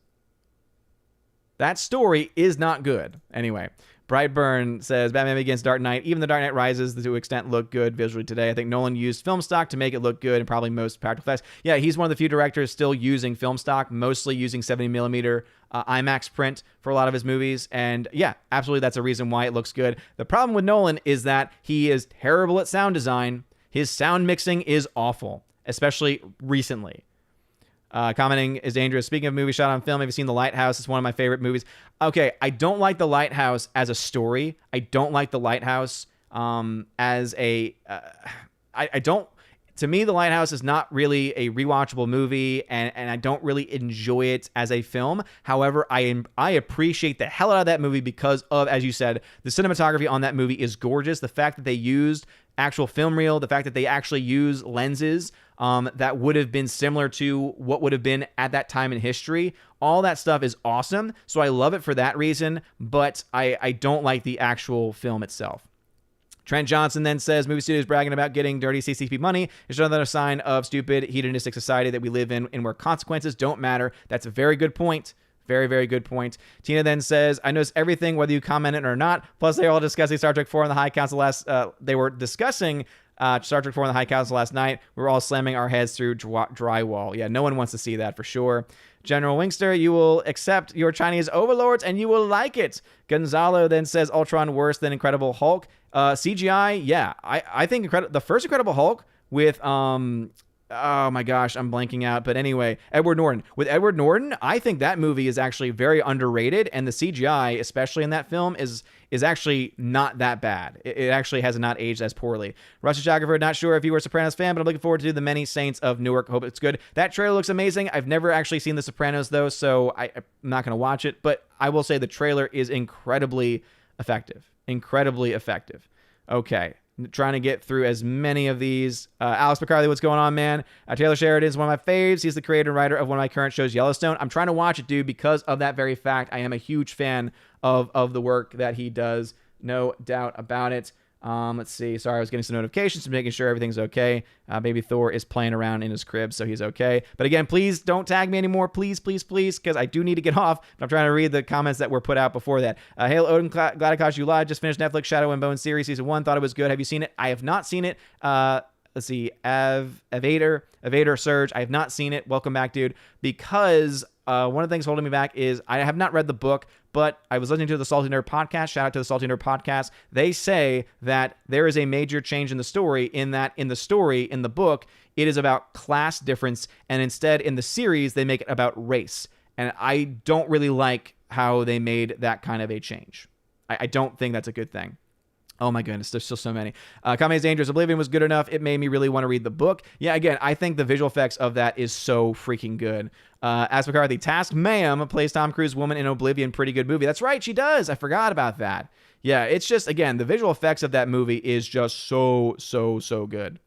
Speaker 1: That story is not good. Anyway, Brightburn says, Batman Begins, Dark Knight. Even The Dark Knight Rises, to an extent, look good visually today. I think Nolan used film stock to make it look good and probably most practical effects. Yeah, he's one of the few directors still using film stock, mostly using 70mm IMAX print for a lot of his movies. And yeah, absolutely, that's a reason why it looks good. The problem with Nolan is that he is terrible at sound design. His sound mixing is awful, especially recently. Commenting is dangerous. Speaking of movies shot on film, have you seen The Lighthouse? It's one of my favorite movies. Okay, I don't like The Lighthouse as a story. I don't like The Lighthouse as a... I don't... To me, The Lighthouse is not really a rewatchable movie, and I don't really enjoy it as a film. However, I appreciate the hell out of that movie because of, as you said, the cinematography on that movie is gorgeous. The fact that they used actual film reel, the fact that they actually use lenses that would have been similar to what would have been at that time in history, all that stuff is awesome. So I love it for that reason, but I don't like the actual film itself. Trent Johnson then says, movie studios bragging about getting dirty CCP money is another sign of stupid, hedonistic society that we live in and where consequences don't matter. That's a very good point. Very, very good point. Tina then says, I notice everything, whether you comment it or not. Plus, they're all discussing Star Trek 4 in the High Council they were discussing Star Trek 4 in the High Council last night. We were all slamming our heads through drywall. Yeah, no one wants to see that for sure. General Wingster, you will accept your Chinese overlords and you will like it. Gonzalo then says, Ultron worse than Incredible Hulk. CGI, yeah. I think the first Incredible Hulk with... oh my gosh, I'm blanking out. But anyway, Edward Norton. With Edward Norton, I think that movie is actually very underrated, and the CGI, especially in that film, is actually not that bad. It actually has not aged as poorly. Rusty Geographer, not sure if you were a Sopranos fan, but I'm looking forward to The Many Saints of Newark. Hope it's good. That trailer looks amazing. I've never actually seen The Sopranos, though, so I'm not going to watch it. But I will say the trailer is incredibly effective. Incredibly effective. Okay. Trying to get through as many of these. Alex McCarthy, what's going on, man? Taylor Sheridan is one of my faves. He's the creator and writer of one of my current shows, Yellowstone. I'm trying to watch it, dude, because of that very fact. I am a huge fan of the work that he does. No doubt about it. Let's see. Sorry, I was getting some notifications, so making sure everything's okay. Baby Thor is playing around in his crib, so he's okay. But again, please don't tag me anymore. Please, please, please, because I do need to get off. But I'm trying to read the comments that were put out before that. Hail Odin, glad I caught you live. Just finished Netflix Shadow and Bone series season 1. Thought it was good. Have you seen it? I have not seen it. Let's see. Evader Surge. I have not seen it. Welcome back, dude. Because one of the things holding me back is I have not read the book, but I was listening to the Salty Nerd podcast. Shout out to the Salty Nerd podcast. They say that there is a major change in the story, in that in the book, it is about class difference, and instead in the series, they make it about race. And I don't really like how they made that kind of a change. I don't think that's a good thing. Oh my goodness, there's still so many. Comedy is Dangerous. Oblivion was good enough. It made me really want to read the book. Yeah, again, I think the visual effects of that is so freaking good. As McCarthy, Task Ma'am plays Tom Cruise woman in Oblivion. Pretty good movie. That's right, she does. I forgot about that. Yeah, it's just, again, the visual effects of that movie is just so good.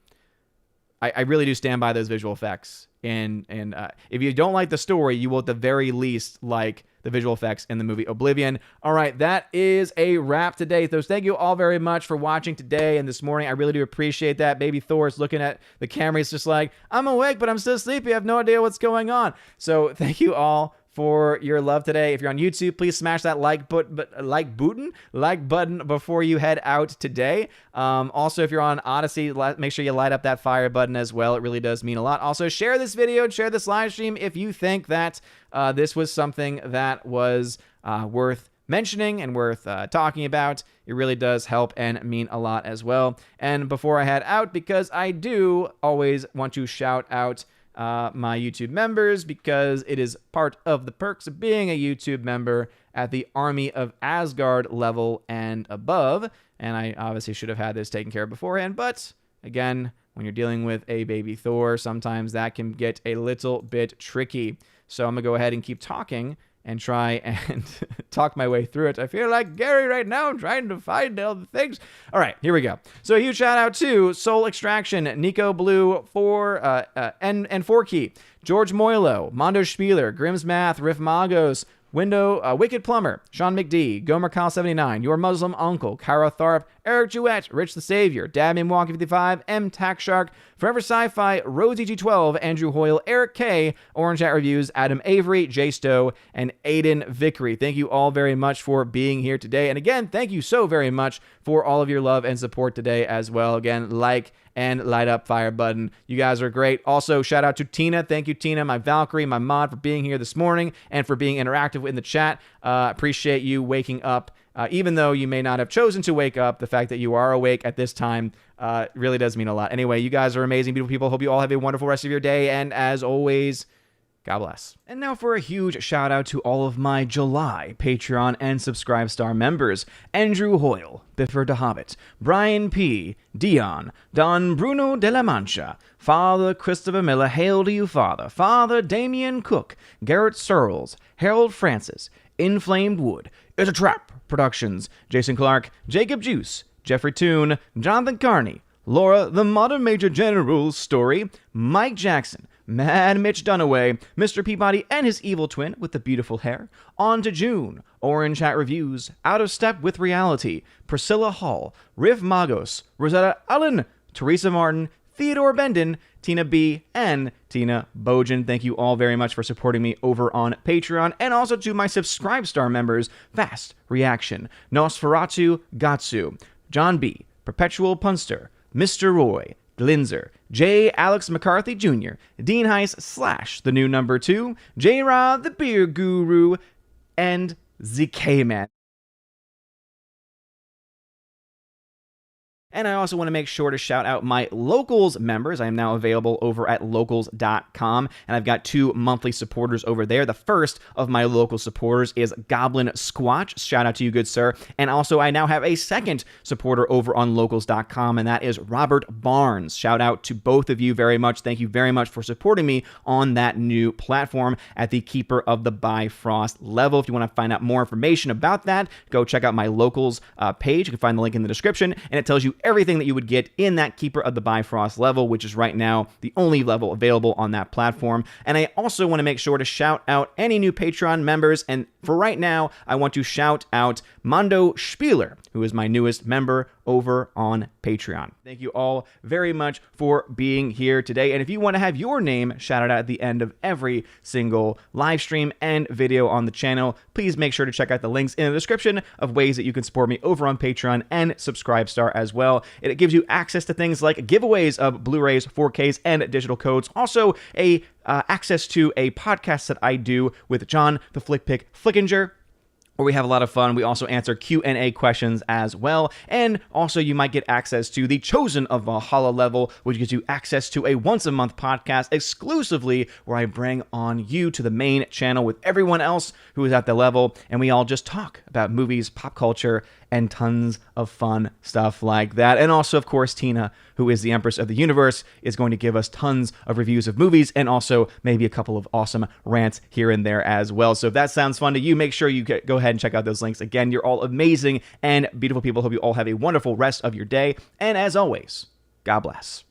Speaker 1: I really do stand by those visual effects. And if you don't like the story, you will at the very least like the visual effects in the movie Oblivion. All right, that is a wrap today. So thank you all very much for watching today and this morning. I really do appreciate that. Baby Thor is looking at the camera. He's just like, I'm awake, but I'm still sleepy. I have no idea what's going on. So thank you all for your love today. If you're on YouTube, please smash that like button before you head out today. Also, if you're on Odyssey, make sure you light up that fire button as well. It really does mean a lot. Also, share this video and share this live stream if you think that this was something that was worth mentioning and worth talking about. It really does help and mean a lot as well. And before I head out, because I do always want to shout out my YouTube members, because it is part of the perks of being a YouTube member at the Army of Asgard level and above. And I obviously should have had this taken care of beforehand, but again, when you're dealing with a baby Thor, sometimes that can get a little bit tricky. So I'm gonna go ahead and keep talking and try and talk my way through it. I feel like Gary right now. I'm trying to find all the things. All right, here we go. So a huge shout out to Soul Extraction, Nico Blue, and 4Key, George Moilo, Mondo Spieler, Grimm's Math, Riff Magos, Wicked Plumber, Sean McD, Gomer Kyle 79, Your Muslim Uncle, Kara Tharp, Eric Jewett, Rich the Savior, Dabby Milwaukee 55, M Tax Shark, Forever Sci-Fi, Rosie G12, Andrew Hoyle, Eric K, Orange Hat Reviews, Adam Avery, Jay Stowe, and Aiden Vickery. Thank you all very much for being here today. And again, thank you so very much for all of your love and support today as well. Again, like and light up fire button. You guys are great. Also, shout out to Tina. Thank you, Tina, my Valkyrie, my mod, for being here this morning and for being interactive in the chat. Appreciate you waking up. Even though you may not have chosen to wake up, the fact that you are awake at this time really does mean a lot. Anyway, you guys are amazing, beautiful people. Hope you all have a wonderful rest of your day. And as always, God bless. And now for a huge shout out to all of my July Patreon and Subscribe Star members: Andrew Hoyle, Biffer de Hobbit, Brian P., Dion, Don Bruno de la Mancha, Father Christopher Miller, hail to you, Father, Father Damian Cook, Garrett Searles, Harold Francis, Inflamed Wood, It's a Trap Productions, Jason Clark, Jacob Juice, Jeffrey Toone, Jonathan Carney, Laura the Modern Major General's Story, Mike Jackson, Mad Mitch Dunaway, Mr. Peabody and his evil twin with the beautiful hair, On to June, Orange Hat Reviews, Out of Step with Reality, Priscilla Hall, Riff Magos, Rosetta Allen, Teresa Martin, Theodore Bendon, Tina B, and Tina Bojan. Thank you all very much for supporting me over on Patreon, and also to my Subscribe Star members: Fast Reaction, Nosferatu Gatsu, John B, Perpetual Punster, Mr. Roy, Glinzer, J. Alex McCarthy Jr., Dean Heiss / the new number 2, J. Rod the Beer Guru, and ZK Man. And I also want to make sure to shout out my Locals members. I am now available over at locals.com, and I've got 2 monthly supporters over there. The first of my local supporters is Goblin Squatch. Shout out to you, good sir. And also, I now have a second supporter over on locals.com, and that is Robert Barnes. Shout out to both of you very much. Thank you very much for supporting me on that new platform at the Keeper of the Bifrost level. If you want to find out more information about that, go check out my Locals page. You can find the link in the description, and it tells you everything that you would get in that Keeper of the Bifrost level, which is right now the only level available on that platform. And I also want to make sure to shout out any new Patreon members, and for right now, I want to shout out Mondo Spieler, who is my newest member over on Patreon. Thank you all very much for being here today. And if you want to have your name shouted out at the end of every single live stream and video on the channel, please make sure to check out the links in the description of ways that you can support me over on Patreon and Subscribe Star as well. It gives you access to things like giveaways of Blu-rays, 4Ks, and digital codes. Also, access to a podcast that I do with John the Flick Pick Flickinger, where we have a lot of fun. We also answer Q&A questions as well. And also, you might get access to the Chosen of Valhalla level, which gives you access to a once-a-month podcast exclusively, where I bring on you to the main channel with everyone else who is at the level, and we all just talk about movies, pop culture, and tons of fun stuff like that. And also, of course, Tina, who is the Empress of the Universe, is going to give us tons of reviews of movies and also maybe a couple of awesome rants here and there as well. So if that sounds fun to you, make sure you go ahead and check out those links. Again, you're all amazing and beautiful people. Hope you all have a wonderful rest of your day. And as always, God bless.